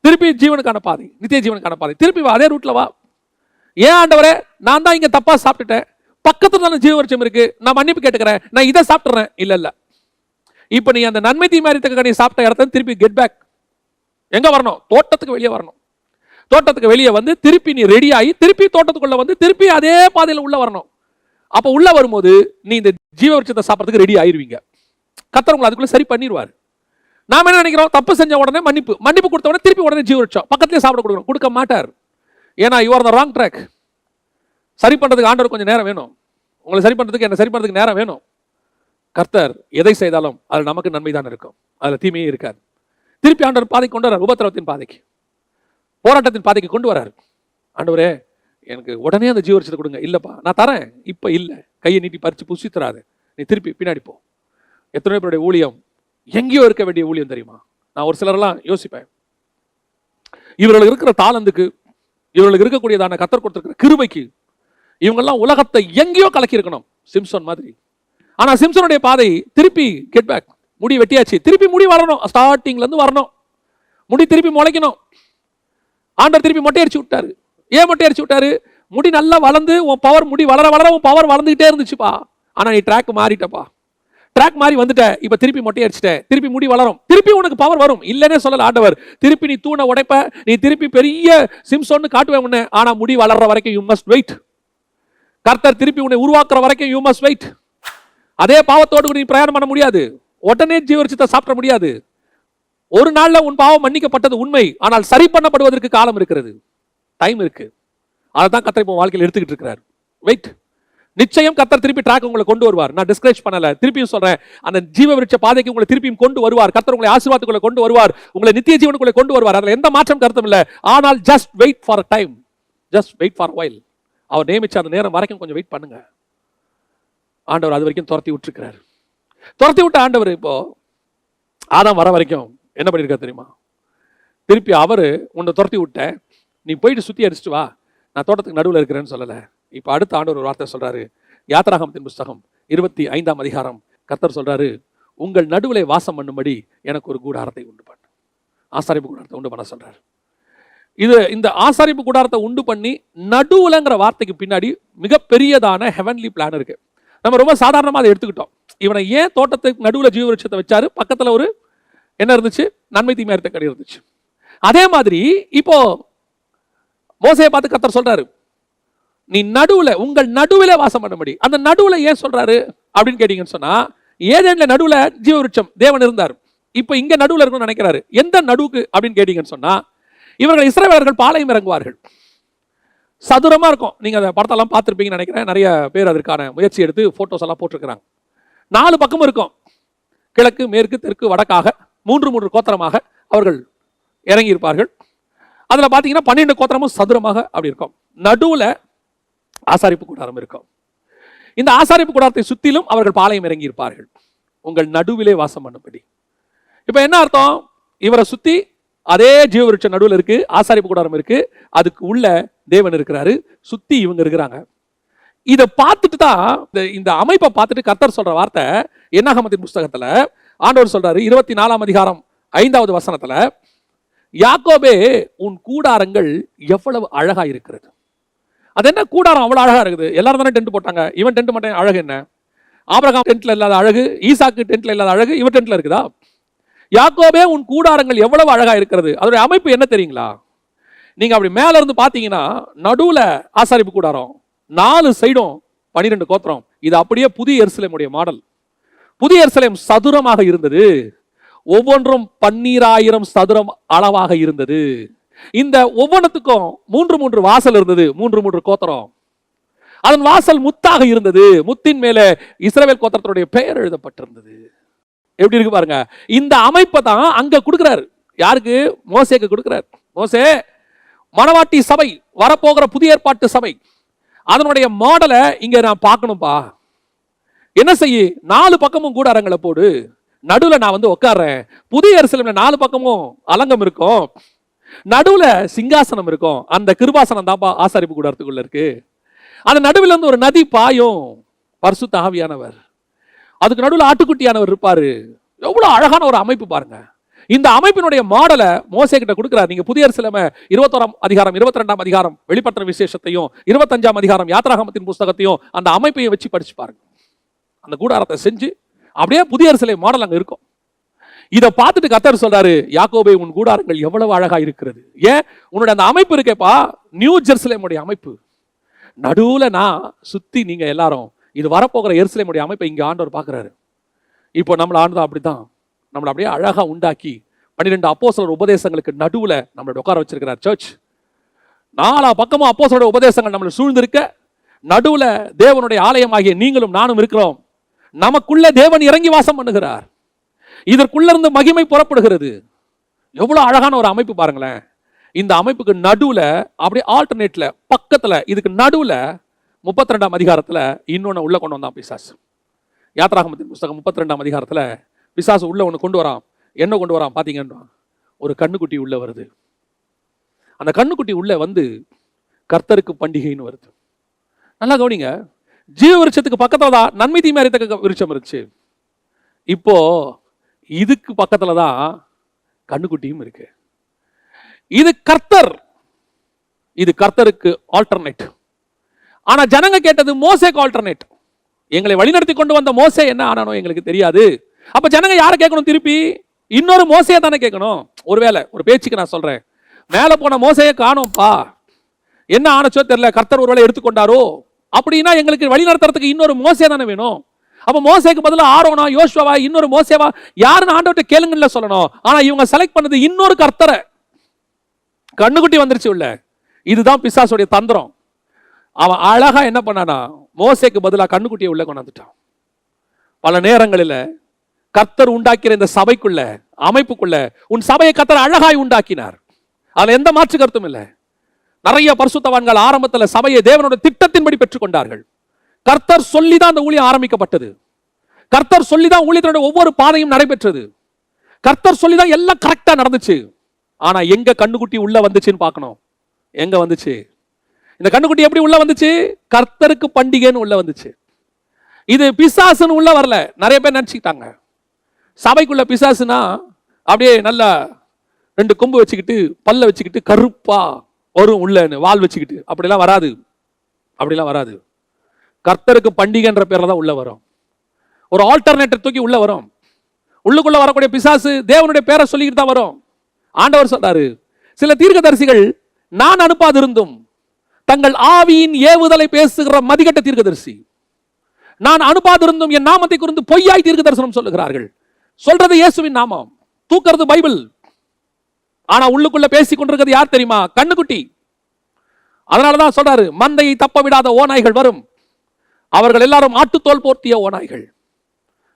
திருப்பி ஜீவனுக்கான பாதை, நித்திய ஜீவனுக்கான பாதை. திருப்பி அதே ரூட்ல வா. ஏன் ஆண்டவரே, நான் தான் இங்க தப்பா சாப்பிட்டுட்டேன், பக்கத்துல தான் ஜீவ விருட்சம் இருக்கு, நான் மன்னிப்பு கேட்டுக்கிறேன், நான் இதை சாப்பிட்றேன். இல்ல இப்ப நீ அந்த நன்மை தீமை அறியத்தக்க நீ சாப்பிட்ட இடத்துல திருப்பி கெட் பேக். எங்க வரணும்? தோட்டத்துக்கு வெளியே வரணும். தோட்டத்துக்கு வெளியே வந்து திருப்பி நீ ரெடி ஆகி திருப்பி தோட்டத்துக்குள்ள வந்து திருப்பி அதே பாதையில உள்ள வரணும். அப்ப உள்ள வரும்போது நீ இந்த ஜீவ விருட்சத்தை சாப்பிட்றதுக்கு ரெடி ஆயிருவீங்க. கர்த்தர் உங்களை அதுக்குள்ள சரி பண்ணிடுவார். நாம என்ன நினைக்கிறோம், தப்பு செஞ்ச உடனே மன்னிப்பு கொடுத்த உடனே திருப்பி உடனே ஜீவ விருட்சம் பக்கத்திலே சாப்பிட கொடுக்கணும். கொடுக்க மாட்டார். ஏன்னா you are the wrong track. சரி பண்றதுக்கு ஆண்டவர் கொஞ்சம் நேரம் வேணும். உங்களை சரி பண்றதுக்கு என்ன சரி பண்றதுக்கு நேரம் வேணும். கர்த்தர் எதை செய்தாலும் அது நமக்கு நன்மை தான் இருக்கும், அதுல தீமையே இருக்காது. திருப்பி ஆண்டவர் பாதைக்கு கொண்டு வரார், உபத்திரவத்தின் பாதைக்கு, போராட்டத்தின் பாதைக்கு கொண்டு வராரு. ஆண்டவரே எனக்கு உடனே அந்த ஜீவ விருட்சத்தை கொடுங்க. இல்லப்பா நான் தரேன், இப்ப இல்ல, கையை நீட்டி பறிச்சு புசி தராது, நீ திருப்பி பின்னாடி போ. எத்தனை பேருடைய ஊழியம் எங்கேயோ இருக்க வேண்டிய ஊழியம் தெரியுமா? நான் ஒரு சிலரெல்லாம் யோசிப்பேன், இவர்களுக்கு இருக்கிற தாளந்துக்கு, இவர்களுக்கு இருக்கக்கூடியதான கர்த்தர் கொடுத்திருக்கிற கிருபைக்கு இவங்கெல்லாம் உலகத்தை எங்கேயோ கலக்கி இருக்கணும், சிம்சன் மாதிரி. ஆனா சிம்சனுடைய பாதை திருப்பி கெட் பேக். முடி வெட்டியாச்சு, திருப்பி முடி வளரணும், ஸ்டார்டிங்ல இருந்து வரணும், முடி திருப்பி முளைக்கணும். ஆண்டவர் திருப்பி மொட்டை அடிச்சு விட்டாரு. ஏன் மொட்டை அடிச்சு விட்டாரு? முடி நல்லா வளர்ந்து உன் பவர், முடி வளர வளர உன் பவர் வளர்ந்துகிட்டே இருந்துச்சுப்பா. ஆனா நீ ட்ராக் மாறிட்டப்பா, ட்ராக் மாறி வந்துட்ட, இப்ப திருப்பி மொட்டை அடிச்சிட்ட, திருப்பி முடி வளரும், திருப்பி உனக்கு பவர் வரும். இல்லனே சொல்லல ஆண்டவர். திருப்பி நீ தூண உடைப்ப, நீ திருப்பி பெரிய சிம்சோன்னு காட்டுவேன் உன்னை. ஆனா முடி வளர்ற வரைக்கும் யூ மஸ்ட் வெயிட். கர்த்தர் திருப்பி உன்னை உருவாக்குற வரைக்கும் யூ மஸ்ட் வெயிட். அதே பாவத்தோடு நீ பிரயாணம் பண்ண முடியாது. உடனே ஜீவ விருட்சத்தை சாப்பிட முடியாது. ஒரு நாள்ல உன் பாவம் மன்னிக்கப்பட்டது உண்மை, ஆனால் சரி பண்ணப்படுவதற்கு காலம் இருக்கிறது, டைம் இருக்கு. அதான் கர்த்தர் இப்போ வாழ்க்கையில் எடுத்துக்கிட்டு இருக்கிறார். வெயிட். நிச்சயம் கர்த்தர் திருப்பி ட்ராக் உங்களை கொண்டு வருவார். நான் டிஸ்கரேஜ் பண்ணல, திருப்பியும் சொல்றேன், அந்த ஜீவ விருட்ச பாதைக்கு உங்களை திருப்பியும் கொண்டு வருவார். கர்த்தர் உங்களை ஆசீர்வாதத்துக்குள்ள கொண்டு வருவார், உங்களை நித்திய ஜீவனுக்குள்ள கொண்டு வருவார். அதுல எந்த மாற்றம் கருத்தும் இல்லை. ஆனால் just wait for time, just wait for while. அவர் நியமிச்ச அந்த நேரம் வரைக்கும் கொஞ்சம் வெயிட் பண்ணுங்க. ஆண்டவர் அது வரைக்கும் துரத்தி விட்டுருக்கிறார். துரத்தி விட்ட ஆண்டவர் இப்போ ஆதாம் வர வரைக்கும் என்ன பண்ணிருக்காரு தெரியுமா? திருப்பி அவரு உன்னை துரத்தி விட்ட, நீ போயிட்டு சுத்தி அடிச்சுட்டு வா, நான் தோட்டத்துக்கு நடுவில் இருக்கிறேன்னு சொல்லல. இப்ப அடுத்த ஆண்டவர் ஒரு வார்த்தை சொல்றாரு. யாத்திராகமத்தின் புஸ்தகம் 25ஆம் அதிகாரம் கர்த்தர் சொல்றாரு, உங்கள் நடுவிலே வாசம் பண்ணும்படி எனக்கு ஒரு கூடாரத்தை உண்டு பண்ணு. ஆசாரிப்பு கூடாரத்தை உண்டு பண்ண சொல்றாரு. இந்த ஆசாரிப்பு கூடாரத்தை உண்டு பண்ணி நடுவுலங்கிற வார்த்தைக்கு பின்னாடி மிகப்பெரியதான ஹெவன்லி பிளான் இருக்கு. நம்ம ரொம்ப சாதாரணமாக அதை எடுத்துக்கிட்டோம். இவனை ஏன் தோட்டத்துக்கு நடுவில் ஜீவ விருட்சத்தை வச்சாரு? பக்கத்துல ஒரு என்ன இருந்துச்சு? நன்மை தீமை அறியத்தக்க கனி இருந்துச்சு. அதே மாதிரி இப்போ மோசேயை பார்த்து கர்த்தர் சொல்றாரு, நீ நடுவுல, உங்கள் நடுவுல வாசம் பண்ணும்படி. அந்த நடுவுல ஏன் சொல்றாரு அப்படின்னு கேட்டீங்கன்னு சொன்னா, ஏதேன்ல நடுவுல ஜீவ விருட்சம் தேவன் இருந்தார். இப்போ இங்க நடுவுல இருக்கணும்னு நினைக்கிறாரு. எந்த நடுவுக்கு அப்படின்னு கேட்டீங்கன்னு சொன்னா, இவர்கள் இஸ்ரவேலர்கள் பாளையம் இறங்குவார்கள். சதுரமா இருக்கும். நீங்க அந்த படத்தெல்லாம் பார்த்துருப்பீங்கன்னு நினைக்கிறேன். நிறைய பேர் அதற்கான முயற்சி எடுத்து போட்டோஸ் எல்லாம் போட்டிருக்கிறாங்க. 4 பக்கமும் இருக்கும், கிழக்கு மேற்கு தெற்கு வடக்காக 3 கோத்திரமாக அவர்கள் இறங்கி இருப்பார்கள். அதுல பாத்தீங்கன்னா 12 கோத்திரமும் சதுரமாக அப்படி இருக்கும். நடுவுல ஆசாரிப்பு கூடாரம் இருக்கும். இந்த ஆசாரிப்பு கூடாரத்தை சுத்திலும் அவர்கள் பாளையம் இறங்கி இருப்பார்கள், உங்கள் நடுவிலே வாசம் பண்ணும்படி. இப்ப என்ன அர்த்தம்? இவரை சுத்தி அதே ஜீவ விருட்சம் நடுவில் இருக்கு, ஆசாரிப்பு கூடாரம் இருக்கு, அதுக்கு உள்ள தேவன் இருக்கிறாரு, சுத்தி இவங்க இருக்கிறாங்க. இதை பார்த்துட்டு தான் இந்த அமைப்பை பார்த்துட்டு கர்த்தர் சொல்ற வார்த்தை என்னாகமத்தின் புஸ்தகத்துல ஆண்டவர் சொல்றாரு 24ஆம் அதிகாரம் 5வது வசனத்துல, யாக்கோபே உன் கூடாரங்கள் எவ்வளவு அழகா இருக்கிறது. அது என்ன கூடாரம் அவ்வளவு அழகா இருக்குது? எல்லாரும் தானே டென்ட் போட்டாங்க, இவன் டென்ட் மட்டும் அழகு என்ன? ஆபிரகாம் டென்ட்ல இல்லாத அழகு, ஈசாக்கு டென்ட்ல இல்லாத அழகு இவன் டென்ட்ல இருக்குதா? யாக்கோபே உன் கூடாரங்கள் எவ்வளவு அழகா இருக்கிறது. அதோட அமைப்பு என்ன தெரியுங்களா? நீங்க அப்படி மேல இருந்து பாத்தீங்கன்னா, நடுவுல ஆசாரிப்பு கூடாரம், 4 சைடும் 12 கோத்திரம். இது அப்படியே புதிய எருசலேமுடைய மாடல். புதிய எருசலேம் சதுரமாக இருந்தது, ஒவ்வொன்றும் 12,000 சதுரம் அளவாக இருந்தது. இந்த ஒவ்வொன்றுத்துக்கும் 3 வாசல் இருந்தது, 3 கோத்திரம். அதன் வாசல் முத்தாக இருந்தது, முத்தின் மேல இஸ்ரவேல் கோத்திரத்துடைய பெயர் எழுதப்பட்டிருந்தது. எப்படி இருக்கு பாருங்க. இந்த அமைப்பை தான் அங்க கொடுக்கிறாரு. யாருக்கு? மோசேக்கு கொடுக்கிறார். மோசே, மணவாட்டி சபை, வரப்போகிற புதிய ஏற்பாட்டு சபை, அதனுடைய மாடலை இங்க நான் பார்க்கணும்பா. என்ன செய்ய? 4 பக்கமும் கூடாரங்களை போடு, நடுவுல நான் வந்து உட்கார்றேன். புதிய எருசலேம்ல 4 பக்கமும் அலங்கம் இருக்கும், நடுவுல சிங்காசனம் இருக்கும். அந்த கிருபாசனம் தான்ப்பா ஆசாரிப்பு கூடாரத்துக்குள்ள இருக்கு. அந்த நடுவில் வந்து ஒரு நதி பாயும், பரிசுத்த ஆவியானவர். அதுக்கு நடுவில் ஆட்டுக்குட்டியானவர் இருப்பாரு. எவ்வளவு அழகான ஒரு அமைப்பு பாருங்க. இந்த அமைப்பினுடைய மாடலை மோசே கிட்ட கொடுக்கிறார். நீங்க புதிய எருசலேமை 21ஆம் அதிகாரம், 22ஆம் அதிகாரம் வெளிப்படுத்தின விசேஷத்தையும், 25ஆம் அதிகாரம் யாத்ராகமத்தின் புஸ்தகத்தையும் அந்த அமைப்பையும் வச்சு படிச்சு பாருங்க. அந்த கூடாரத்தை செஞ்சு அப்படியே புதிய எருசலேம் மாடல் அங்க இருக்கும். இதை பார்த்துட்டு கர்த்தர் சொல்றாரு, யாக்கோபே, உன் கூடாரங்கள் எவ்வளவு அழகா இருக்கிறது. ஏன்? உன்னுடைய அந்த அமைப்பு இருக்கேப்பா, நியூ ஜெருசலேமுடைய அமைப்பு. நடுவுல நான் சுத்தி நீங்க எல்லாரும், இது வரப்போகிற எருசலேமுடைய அமைப்பை இங்க ஆண்டவர் பார்க்கிறாரு. இப்போ நம்மள ஆண்டவர் அப்படித்தான் நம்மளை அப்படியே அழகா உண்டாக்கி 12 அப்போஸ்தலர் உபதேசங்களுக்கு நடுவுல நம்மளோட உட்கார வச்சிருக்கிறார். சர்ச் 4 பக்கமும் அப்போஸ்தலருடைய உபதேசங்கள் நம்மளை சூழ்ந்திருக்க, நடுவுல தேவனுடைய ஆலயமாகிய நீங்களும் நானும் இருக்கிறோம். நமக்குள்ள தேவன் இறங்கி வாசம் பண்ணுகிறார். இதற்குள்ள இருந்து மகிமை புறப்படுகிறது. எவ்வளவு அழகான ஒரு அமைப்பு பாருங்களேன். இந்த அமைப்புக்கு நடுவுல அப்படியே ஆல்டர்னேட்ல பக்கத்துல, இதுக்கு நடுவுல 32ஆம் அதிகாரத்துல இன்னொன்னு உள்ள கொண்டு வந்தான் பிசாசு. யாத்ராகமத்தின் புஸ்தகம் 32ஆம் அதிகாரத்துல பிசாசு உள்ள ஒன்று கொண்டு வரான். என்ன கொண்டு வரான் பாத்தீங்கன்னா, ஒரு கண்ணுக்குட்டி உள்ள வருது. அந்த கண்ணுக்குட்டி உள்ள வந்து கர்த்தருக்கு பண்டிகைன்னு வருது. நல்லா கவனிங்க. ஜீவ விருட்சத்துக்கு பக்கத்துல தான் நன்மை தீமை அறியத்தக்க விருட்சம் இருந்துச்சு. இப்போ இதுக்கு பக்கத்துல தான் கண்ணுக்குட்டியும் இருக்கு. இது கர்த்தர், இது கர்த்தருக்கு ஆல்டர்னேட். ஆனா ஜனங்க கேட்டது மோசேக்கு ஆல்டர்னேட். எங்களை வழிநடத்தி கொண்டு வந்த மோசே என்ன ஆனானோ எங்களுக்கு தெரியாது. அப்ப ஜனங்க யாரை கேட்கணும்? திருப்பி இன்னொரு மோசையை தானே கேட்கணும். ஒருவேளை ஒரு பேச்சுக்கு நான் சொல்றேன், மேல போன மோசையை காணோம்ப்பா, என்ன ஆனச்சோ தெரியல, கர்த்தர் ஒருவேளை எடுத்துக்கொண்டாரோ அப்படின்னா எங்களுக்கு வழி நடத்துறதுக்கு இன்னொரு மோசே தானே வேணும். அப்ப மோசேக்கு பதிலா ஆரோனா, யோசுவா, இன்னொரு மோசேவா யாருன்னு ஆண்டவர்கிட்ட கேளுங்கன்னு சொல்லணும். ஆனா இவங்க செலக்ட் பண்ணது இன்னொரு கர்த்தரை. கண்ணுக்குட்டி வந்துருச்சு உள்ள. இதுதான் பிசாசுடைய தந்திரம். அவன் அழகா என்ன பண்ணானா, மோசேக்கு பதிலா கண்ணுக்குட்டியை உள்ள கொண்டாந்துட்டான். பல நேரங்களில் கர்த்தர் உண்டாக்கிற இந்த சபைக்குள்ள, அமைப்புக்குள்ள, உன் சபையை கர்த்தர் அழகாய் உண்டாக்கினார். அதுல எந்த மாற்று கருத்தும் இல்லை. நிறைய பரிசுத்தவான்கள் ஆரம்பத்தில் சபையை தேவனோட திட்டத்தின்படி பெற்றுக்கொண்டார்கள். கர்த்தர் சொல்லிதான் அந்த ஊழியம் ஆரம்பிக்கப்பட்டது. கர்த்தர் சொல்லிதான் ஊழியத்தினுடைய ஒவ்வொரு பாதையும் நடைபெற்றது. கர்த்தர் சொல்லிதான் எல்லாம் கரெக்டா நடந்துச்சு. ஆனா எங்க கண்ணுக்குட்டி உள்ள வந்துச்சுன்னு பார்க்கணும். எங்க வந்துச்சு இந்த கண்ணுக்குட்டி? எப்படி உள்ள வந்துச்சு? கர்த்தருக்கு பண்டிகைன்னு உள்ள வந்துச்சு. இது பிசாசுன்னு உள்ள வரல. நிறைய பேர் நினைச்சுக்கிட்டாங்க சபைக்குள்ள பிசாசுனா அப்படியே நல்லா 2 கொம்பு வச்சுக்கிட்டு, பல்ல வச்சுக்கிட்டு, கருப்பா வரும் உள்ளன்னு, வால் வச்சுக்கிட்டு. அப்படிலாம் வராது, அப்படிலாம் வராது. கர்த்தருக்கு பண்டிகைன்ற பேர்ல தான் உள்ள வரும். ஒரு ஆல்டர்னேட்டர் தூக்கி உள்ள வரும். உள்ளுக்குள்ள வரக்கூடிய பிசாசு தேவனுடைய பேரை சொல்லிக்கிட்டு தான் வரும். ஆண்டவர் சொல்றாரு, சில தீர்க்கதரிசிகள் நான் அனுப்பாதிருந்தும் தங்கள் ஆவியின் ஏவுதலை பேசுகிற மதிகட்ட தீர்க்கதரிசி, நான் அனுப்பாதிருந்தும் என் நாமத்தை குறித்து பொய்யாய் தீர்க்க தரிசனம் சொல்லுகிறார்கள். சொல்றது இயேசுவின் நாமம், தூக்கிறது பைபிள். ஆனா உள்ளுக்குள்ள பேசிக் கொண்டிருக்கிறது யார் தெரியுமா? கண்ணுக்குட்டி. அதனாலதான் சொல்றாரு, மந்தையை தப்ப விடாத ஓநாய்கள் வரும், அவர்கள் எல்லாரும் ஆட்டுத்தோல் போர்த்திய ஓநாய்கள்.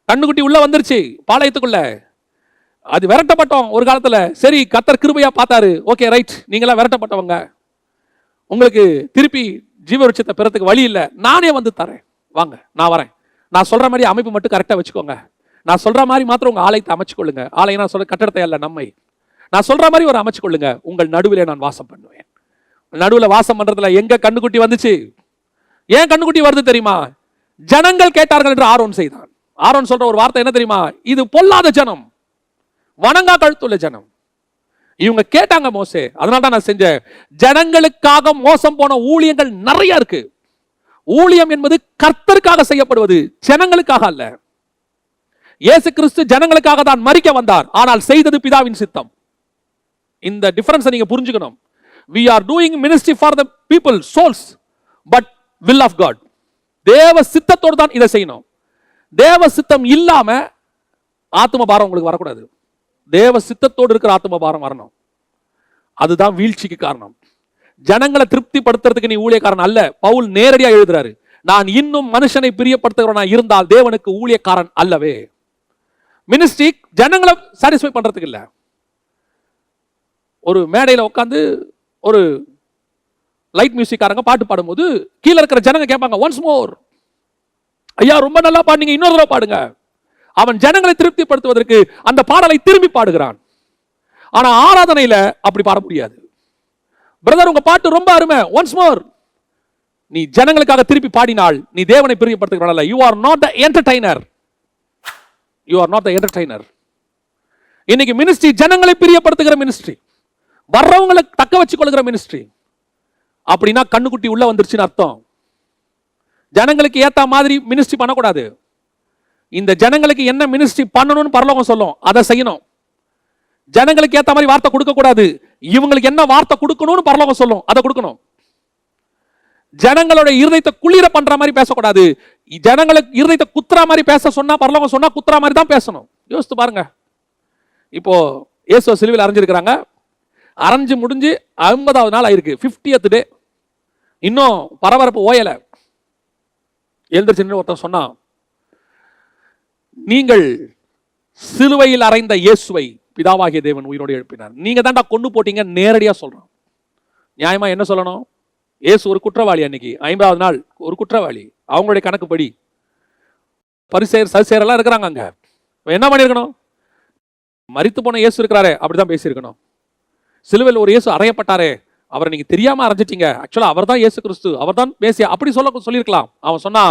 கண்ணுக்குட்டி உள்ள வந்துருச்சு பாளையத்துக்குள்ள. அது விரட்டப்பட்டோம் ஒரு காலத்துல. சரி, கர்த்தர் கிருபையா பார்த்தாரு. ஓகே ரைட், நீங்களாம் விரட்டப்பட்டவங்க, உங்களுக்கு திருப்பி ஜீவ விருட்சத்தை பெறத்துக்கு வழி இல்லை, நானே வந்து தரேன், வாங்க நான் வரேன். நான் சொல்ற மாதிரி அமைப்பு மட்டும் கரெக்டா வச்சுக்கோங்க. நான் சொல்ற மாதிரி மாத்திரம் உங்க ஆலயத்தை அமைச்சுக்கொள்ளுங்க. ஆலயம் நான் சொல்ற கட்டடத்தை அல்ல, நம்மை. நான் சொல்ற மாதிரி ஒரு அமைச்சுக்கொள்ளுங்க. உங்கள் நடுவிலே நான் வாசம் பண்ணுவேன். நடுவில் வாசம் பண்றதுல எங்க கண்ணுக்குட்டி வந்துச்சு? ஏன் கண்ணுக்குட்டி வருது தெரியுமா? ஜனங்கள் கேட்டார்கள் என்று ஆரோன் செய்தான். ஆரோன் சொல்ற ஒரு வார்த்தை என்ன தெரியுமா? இது பொல்லாத ஜனம், வணங்கா கழுத்துள்ள ஜனம். இவங்க கேட்டாங்க மோசே, அதனால தான் நான் செஞ்சேன். ஜனங்களுக்காக மோசம் போன ஊழியங்கள் நிறைய இருக்கு. ஊழியம் என்பது கர்த்தருக்காக செய்யப்படுவது, ஜனங்களுக்காக அல்ல. இயேசு கிறிஸ்து ஜனங்களுக்காக தான் மரிக்க வந்தார், ஆனால் செய்தது பிதாவின் சித்தம். இந்த டிஃபரன்ஸை நீங்க புரிஞ்சுக்கணும். We are doing ministry for the people, souls, but will of God. தேவ சித்தத்தோடு தான் இதை செய்யணும். தேவ சித்தம் இல்லாம ஆத்ம பாரம் உங்களுக்கு வரக்கூடாது. தேவ சித்தத்தோடு இருக்கிற ஆத்ம பாரம் வரணும். அதுதான் வீழ்ச்சிக்கு காரணம். ஜனங்களை திருப்திப்படுத்துறதுக்கு நீ ஊழியக்காரன் அல்ல. பவுல் நேரடியா எழுதுறாரு, நான் இன்னும் மனுஷனை பிரியப்படுத்துகிறவனா இருந்தால் தேவனுக்கு ஊழியக்காரன் அல்லவே. மினிஸ்ட்ரி ஜனங்களை சாட்டிஸ்ஃபை பண்றதுக்கு இல்ல. ஒரு மேடையில உட்காந்து ஒரு லைட் மியூசிக்காரங்க பாட்டு பாடும்போது கீழே இருக்கிற ஜனங்க கேட்பாங்க, ஒன்ஸ் மோர் ஐயா ரொம்ப நல்லா பாடுங்க, இன்னொரு தடவை பாடுங்க. அவன் ஜனங்களை திருப்திப்படுத்துவதற்கு அந்த பாடலை திரும்பி பாடுகிறான். ஆனா ஆராதனையில அப்படி பாட முடியாது. பிரதர் உங்க பாட்டு ரொம்ப அருமை, ஒன்ஸ் மோர். நீ ஜனங்களுக்காக திருப்பி பாடினால் நீ தேவனை பிரியப்படுத்துகிறவன். You are not the entertainer. You are not the entertainer. இன்னைக்கு மினிஸ்ட்ரி ஜனங்களை பிரியப்படுத்துகிற மினிஸ்ட்ரி, வர்றவங்களை தக்க வச்சுக் கொள்கிற மினிஸ்ட்ரி. அப்படின்னா கண்ணுக்குட்டி உள்ள வந்துருச்சுன்னு அர்த்தம். ஜனங்களுக்கு ஏத்த மாதிரி மினிஸ்ட்ரி பண்ணக்கூடாது. இந்த ஜனங்களுக்கு என்ன மினிஸ்ட்ரி பண்ணணும்னு பரலோகம் சொல்லும், அதை செய்யணும். ஜனங்களுக்கு ஏத்த மாதிரி வார்த்தை கொடுக்க கூடாது. இவங்களுக்கு என்ன வார்த்தை கொடுக்கணும்னு பரலோகம் சொல்லும், அதை கொடுக்கணும். ஜனங்களோட இருதயத்தை குளிர பண்ற மாதிரி பேசக்கூடாது. ஜனங்களுக்கு இருதயத்தை குத்துற மாதிரி பேச சொன்னா பரலோகம் சொன்னா குத்துற மாதிரி தான் பேசணும். யோசித்து பாருங்க. இப்போ இயேசுவை சிலுவையில் அரைஞ்சிருக்கிறாங்க. அரைஞ்சு முடிஞ்சு 50வது நாள் ஆயிருக்கு, 50th டே. இன்னும் பரபரப்பு ஓயல. எழுந்திருச்சு ஒருத்தன் சொன்னா, நீங்கள் சிலுவையில் அறைந்த இயேசுவை பிதாவாகிய தேவன் உயிரோடு எழுப்பினார். நீங்க தான்டா கொண்டு போட்டீங்க. நேரடியா சொல்றோம். நியாயமா என்ன சொல்லணும்? இயேசு ஒரு குற்றவாளி. அன்னைக்கு 50வது நாள் ஒரு குற்றவாளி. அவங்களுடைய கணக்குப்படி பரிசேயர் சதுசேயர் எல்லாம் இருக்கிறாங்க. அங்க என்ன பண்ணிருக்கணும்? மரித்து போன இயேசு இருக்கிறாரே அப்படிதான் பேசியிருக்கணும். சிலுவையில் ஒரு இயேசு அறையப்பட்டாரே, அவரை நீங்க தெரியாம அரைஞ்சிட்டீங்க. ஆக்சுவலா அவர் தான் இயேசு கிறிஸ்து, அவர் தான் பேசி அப்படி சொல்லியிருக்கலாம். அவன் சொன்னா,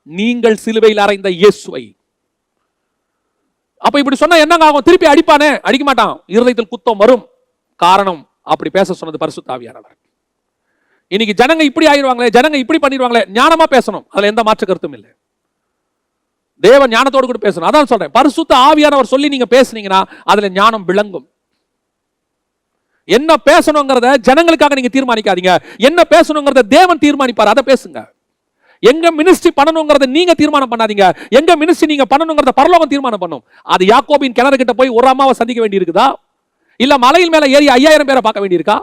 நீங்கள் சிலுவையில் அறைந்த இயேசுவை. அப்ப இப்படி சொன்னா என்னங்க ஆகும்? திருப்பி அடிப்பானே? அடிக்க மாட்டான். இருதயத்தில் குத்தம் வரும். காரணம், அப்படி பேச சொன்னது பரிசுத்த ஆவியானவர். இன்னைக்கு ஜனங்க இப்படி ஆயிடுவாங்களே, ஜனங்க இப்படி பண்ணிடுவாங்களே. ஞானமா பேசணும், அதுல எந்த மாற்று கருத்தும் இல்லை. தேவ ஞானத்தோடு கூட பேசணும். அதான் சொல்றேன், பரிசுத்த ஆவியானவர் சொல்லி நீங்க பேசுனீங்கன்னா அதுல ஞானம் விளங்கும். என்ன பேசணுங்கிறத ஜனங்களுக்காக நீங்க தீர்மானிக்காதீங்க. என்ன பேசணுங்கிறத தேவன் தீர்மானிப்பார், அதை பேசுங்க. எங்க மினிஸ்ட்ரி பண்ணணுங்கிறத நீங்க தீர்மானம் பண்ணாதீங்க. எங்க மினிஸ்ட்ரி நீங்க பண்ணணுங்கிறத பரலோகம் தீர்மானம் பண்ணும். அது யாக்கோபின் கிணறு கிட்ட போய் ஒரு அம்மாவை சந்திக்க வேண்டி இருக்குதா? இல்ல மலையில் மேல ஏறி 5000 பேரை பார்க்க வேண்டியிருக்கா?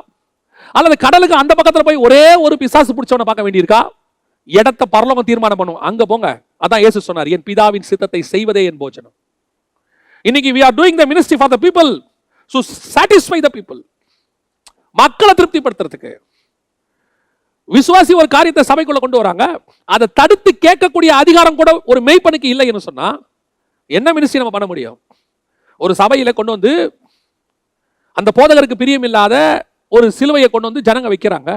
அல்லது கடலுக்கு அந்த பக்கத்துல போய் ஒரே ஒரு பிசாசு பிடிச்சவனை பார்க்க வேண்டியிருக்கா? இடத்தை பரலோகம் தீர்மானம் பண்ணும். அங்க போங்க. அதான் இயேசு சொன்னார், என் பிதாவின் சித்தத்தை செய்வதே என் போஜனம். இன்னைக்கு we are doing the ministry for the people, so satisfy the people. மக்களை திருப்திப்படுத்துறதுக்கு விசுவாசி ஒரு காரியத்தை சபைக்குள்ள கொண்டு வராங்க, அதை தடுத்து கேட்கக்கூடிய அதிகாரம் கூட ஒரு மெய்ப்பனுக்கு இல்லைன்னு சொன்னா என்ன மினிஸ்ட்ரி நம்ம பண்ண முடியும்? ஒரு சபையில கொண்டு வந்து அந்த போதகருக்கு பிரியம் இல்லாத ஒரு சிலுவையை கொண்டு வந்து ஜனங்க வைக்கிறாங்க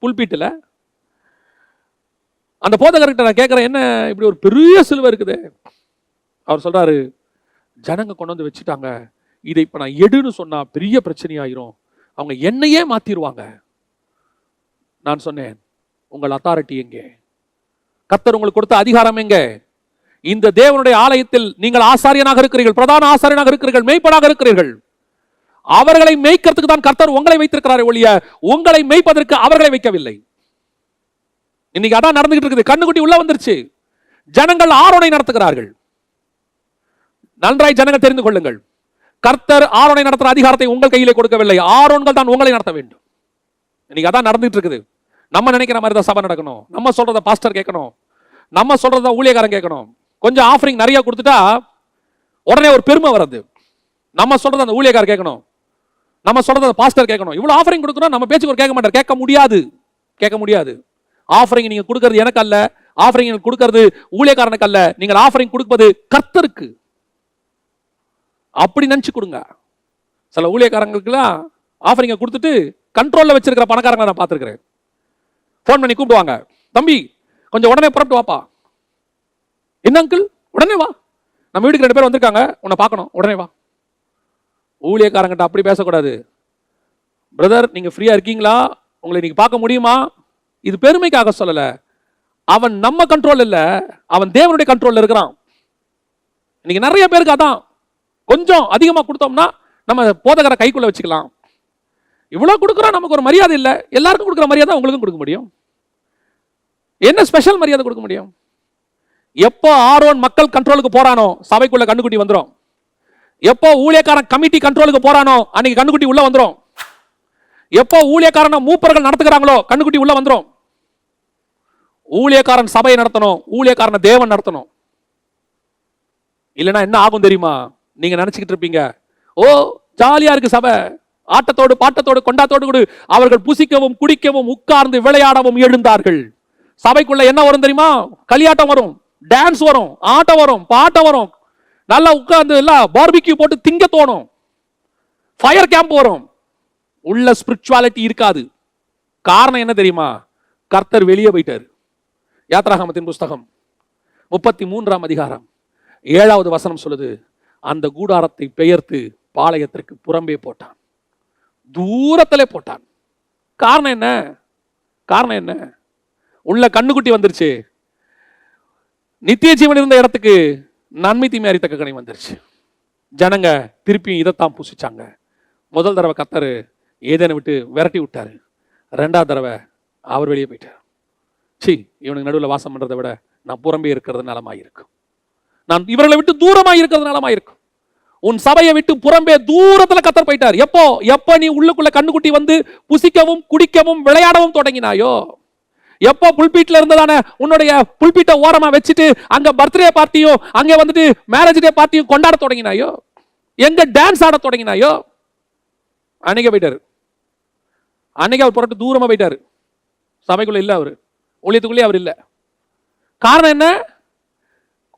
புல்பீட்டில். அந்த போதகர்கிட்ட நான் கேட்கிறேன், என்ன இப்படி ஒரு பெரிய சிலுவை இருக்குது? அவர் சொல்றாரு, ஜனங்க கொண்டு வந்து வச்சுட்டாங்க, இதை இப்ப நான் எடுன்னு சொன்னா பெரிய பிரச்சனையாயிரும், அவங்க என்னையே மாத்திருவாங்க. நான் சொன்னேன், உங்கள் அத்தாரிட்டி எங்கே? கர்த்தர் உங்களுக்கு கொடுத்த அதிகாரம் எங்கே? இந்த தேவனுடைய ஆலயத்தில் நீங்கள் ஆசாரியனாக இருக்கிறீர்கள், பிரதான ஆசாரியனாக இருக்கிறீர்கள், மேய்ப்பனாக இருக்கிறீர்கள். அவர்களை மேய்க்கிறதுக்கு தான் கர்த்தர் உங்களை வைத்திருக்கிறார் ஒழிய உங்களை மேய்ப்பதற்கு அவர்களை வைக்கவில்லை. இன்னைக்கு அதான் நடந்துகிட்டு இருக்குது. கண்ணுக்குட்டி உள்ள வந்துருச்சு. ஜனங்கள் ஆரோனை நடத்துகிறார்கள். நன்றாய் ஜனங்கள் தெரிந்து கொள்ளுங்கள், கர்த்தர் ஆரோனை நடத்துற அதிகாரத்தை உங்கள் கையிலே கொடுக்கவில்லை. ஆரோன்கள் தான் உங்களை நடத்த வேண்டும். இன்னைக்கு அதான் நடந்துட்டு இருக்குது. நம்ம நினைக்கிற மாதிரி தான் சபை நடக்கணும். நம்ம சொல்றத பாஸ்டர் கேட்கணும், நம்ம சொல்றத ஊழியக்காரன் கேட்கணும். கொஞ்சம் ஆஃபரிங் நிறைய கொடுத்துட்டா உடனே ஒரு பெருமை வருது. நம்ம சொல்றத அந்த ஊழியக்காரர் கேட்கணும், நம்ம சொல்றத பாஸ்டர் கேட்கணும். இவ்வளவு ஆஃபரிங் கொடுக்கணும், நம்ம பேச்சுக்கு ஒரு கேட்க மாட்டார். கேட்க முடியாது, கேட்க முடியாது. ஆஃபரிங் நீங்க கொடுக்கிறது எனக்கு அல்ல, ஆஃபரிங் கொடுக்கிறது ஊழியக்காரனுக்கு அல்ல. நீங்கள் ஆஃபரிங் கொடுப்பது கர்த்தருக்கு. அப்படி நினைச்சு கொடுங்க. சில ஊழியக்காரங்களுக்குலாம் ஆஃபரிங்க கொடுத்துட்டு கண்ட்ரோல்ல வச்சிருக்கிற பணக்காரங்களை நான் பார்த்துருக்கிறேன். ஃபோன் பண்ணி கூப்பிடுவாங்க, தம்பி கொஞ்சம் உடனே புறப்பட்டு வாப்பா. என்ன அங்கிள்? உடனே வா, நம்ம வீட்டுக்கு 2 பேர் வந்திருக்காங்க, உன்னை பார்க்கணும், உடனே வா. ஊழியக்காரங்கிட்ட அப்படி பேசக்கூடாது. பிரதர் நீங்க ஃப்ரீயா இருக்கீங்களா? உங்களை நீங்க பார்க்க முடியுமா? இது பெருமைக்காக சொல்லல. அவன் நம்ம கண்ட்ரோல் இல்ல, அவன் தேவனுடைய கண்ட்ரோல்ல இருக்கிறான். இன்னைக்கு நிறைய பேருக்கு அதான். கொஞ்சம் அதிகமா கொடுத்தோம்னா நம்ம போதகரை கைக்குள்ள வச்சுக்கலாம். இவ்வளவு கொடுக்குறோம், நமக்கு ஒரு மரியாதை இல்லை. எல்லாருக்கும் கொடுக்குற மரியாதை உங்களுக்கும் கொடுக்க முடியும். என்ன ஸ்பெஷல் மரியாதை கொடுக்க முடியும்? எப்போ ஆரோன் மக்கள் கண்ட்ரோலுக்கு போறானோ சபைக்குள்ள கண்ணுக்குட்டி வந்துரும். எப்போ ஊழியக்காரன் கமிட்டி கண்ட்ரோலுக்கு போறானோ அன்னைக்கு கண்ணுக்குட்டி உள்ள வந்துரும். எப்போ ஊழியக்காரனை மூப்பர்கள் நடத்துகிறாங்களோ கண்ணுக்குட்டி உள்ள வந்துரும். ஊழியக்காரன் சபையை நடத்தணும், ஊழியக்காரனை தேவன் நடத்தணும். இல்லைன்னா என்ன ஆகும் தெரியுமா? நீங்க நினைச்சுக்கிட்டு இருப்பீங்க, ஓ ஜாலியா இருக்கு சபை, ஆட்டத்தோடு பாட்டத்தோடு கொண்டாட்டத்தோடு கூட அவர்கள் புசிக்கவும் குடிக்கவும் உட்கார்ந்து விளையாடவும் எழுந்தார்கள். சபைக்குள்ள என்ன வரும் தெரியுமா? களியாட்டம் வரும், டான்ஸ் வரும், ஆட்டம் வரும், பாட்டம் வரும், நல்லா உட்கார்ந்து எல்லாம் பார்பிக்யூ போட்டு திங்க தோணும், ஃபயர் கேம்ப் வரும். உள்ள ஸ்பிரிச்சுவாலிட்டி இருக்காது. காரணம் என்ன தெரியுமா? கர்த்தர் வெளியே போயிட்டார். யாத்ராகமத்தின் புஸ்தகம் 33ஆம் அதிகாரம் 7வது வசனம் சொல்லுது, அந்த கூடாரத்தை பெயர்த்து பாளையத்திற்கு புறம்பே போட்டான், தூரத்திலே போட்டான். காரணம் என்ன? காரணம் என்ன? உள்ள கண்ணுக்குட்டி வந்துருச்சு. நித்திய ஜீவன் இருந்த இடத்துக்கு நன்மை தீமை அறியத்தக்க கனி வந்துருச்சு. ஜனங்க திருப்பியும் இதைத்தான் புசிச்சாங்க. முதல் தடவை கர்த்தர் ஏதேனை விட்டு விரட்டி விட்டாரு. 2வது தடவை அவர் வெளியே போயிட்டார். சி, இவனுக்கு நடுவில் வாசம் பண்றதை விட நான் புறம்பே இருக்கிறது நலமாயிருக்கும், நான் இவர்களை விட்டு தூரமாக இருக்கிறது நலமாயிருக்கும். உன் சபையை விட்டு புறம்பே தூரத்துல கர்த்தர் போயிட்டார். எப்போ நீ உள்ளுக்குள்ள கண்ணுக்குட்டி வந்து புசிக்கவும் குடிக்கவும் விளையாடவும் தொடங்கினாயோ, எப்போ புல்பீட்ல இருந்ததான உன்னுடைய புல்பீட்டை ஓரமா வச்சுட்டு அங்க பர்த்டே பார்ட்டியும் அங்க வந்துட்டு மேரேஜ் டே பார்ட்டியும் கொண்டாட தொடங்கினாயோ, எங்க டான்ஸ் ஆட தொடங்கினாயோ, அன்னைக்கு போயிட்டாரு. அன்னைக்கு அவர் புறட்டு தூரமா போயிட்டாரு. சபைக்குள்ள இல்ல, அவரு ஊழியத்துக்குள்ளே அவர் இல்ல. காரணம் என்ன?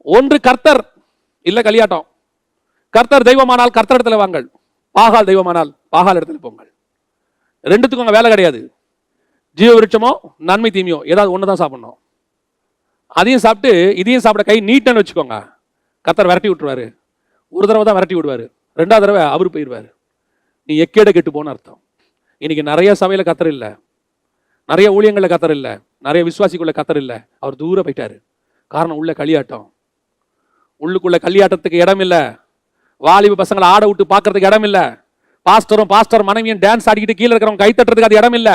ஒன்று கர்த்தர் இல்ல களியாட்டம். கர்த்தர் தெய்வமானால் கர்த்தர் இடத்துல வாங்கள், பாகால் தெய்வமானால் பாகால் இடத்துல போங்கள். ரெண்டுத்துக்கும் அங்க வேலை கிடையாது. ஜீவ விருட்சமோ நன்மை தீமையோ ஏதாவது ஒண்ணுதான் சாப்பிடணும். அதையும் சாப்பிட்டு இதையும் சாப்பிட கை நீட்டன்னு வச்சுக்கோங்க, கர்த்தர் விரட்டி விட்டுருவாரு. ஒரு தடவை தான் விரட்டி விடுவாரு, 2வது தடவை அவரு போயிடுவாரு. நீ எக்கேட கெட்டு போன அர்த்தம். இன்னைக்கு நிறைய சபையில கர்த்தர் இல்ல, நிறைய ஊழியங்கள்ல கர்த்தர் இல்ல, நிறைய விசுவாசிக்குள்ள கர்த்தர் இல்ல. அவர் தூர போயிட்டாரு. காரணம் உள்ள களியாட்டம். உள்ளுக்குள்ள களியாட்டத்துக்கு இடம் இல்ல. வாலிப பசங்களை ஆட விட்டு பார்க்கறதுக்கு இடம் இல்ல. பாஸ்டர் மனைவியும் டான்ஸ் ஆடிக்கிட்டு கீழே இருக்கிறவங்க கை தட்டுறதுக்கு அது இடம் இல்ல.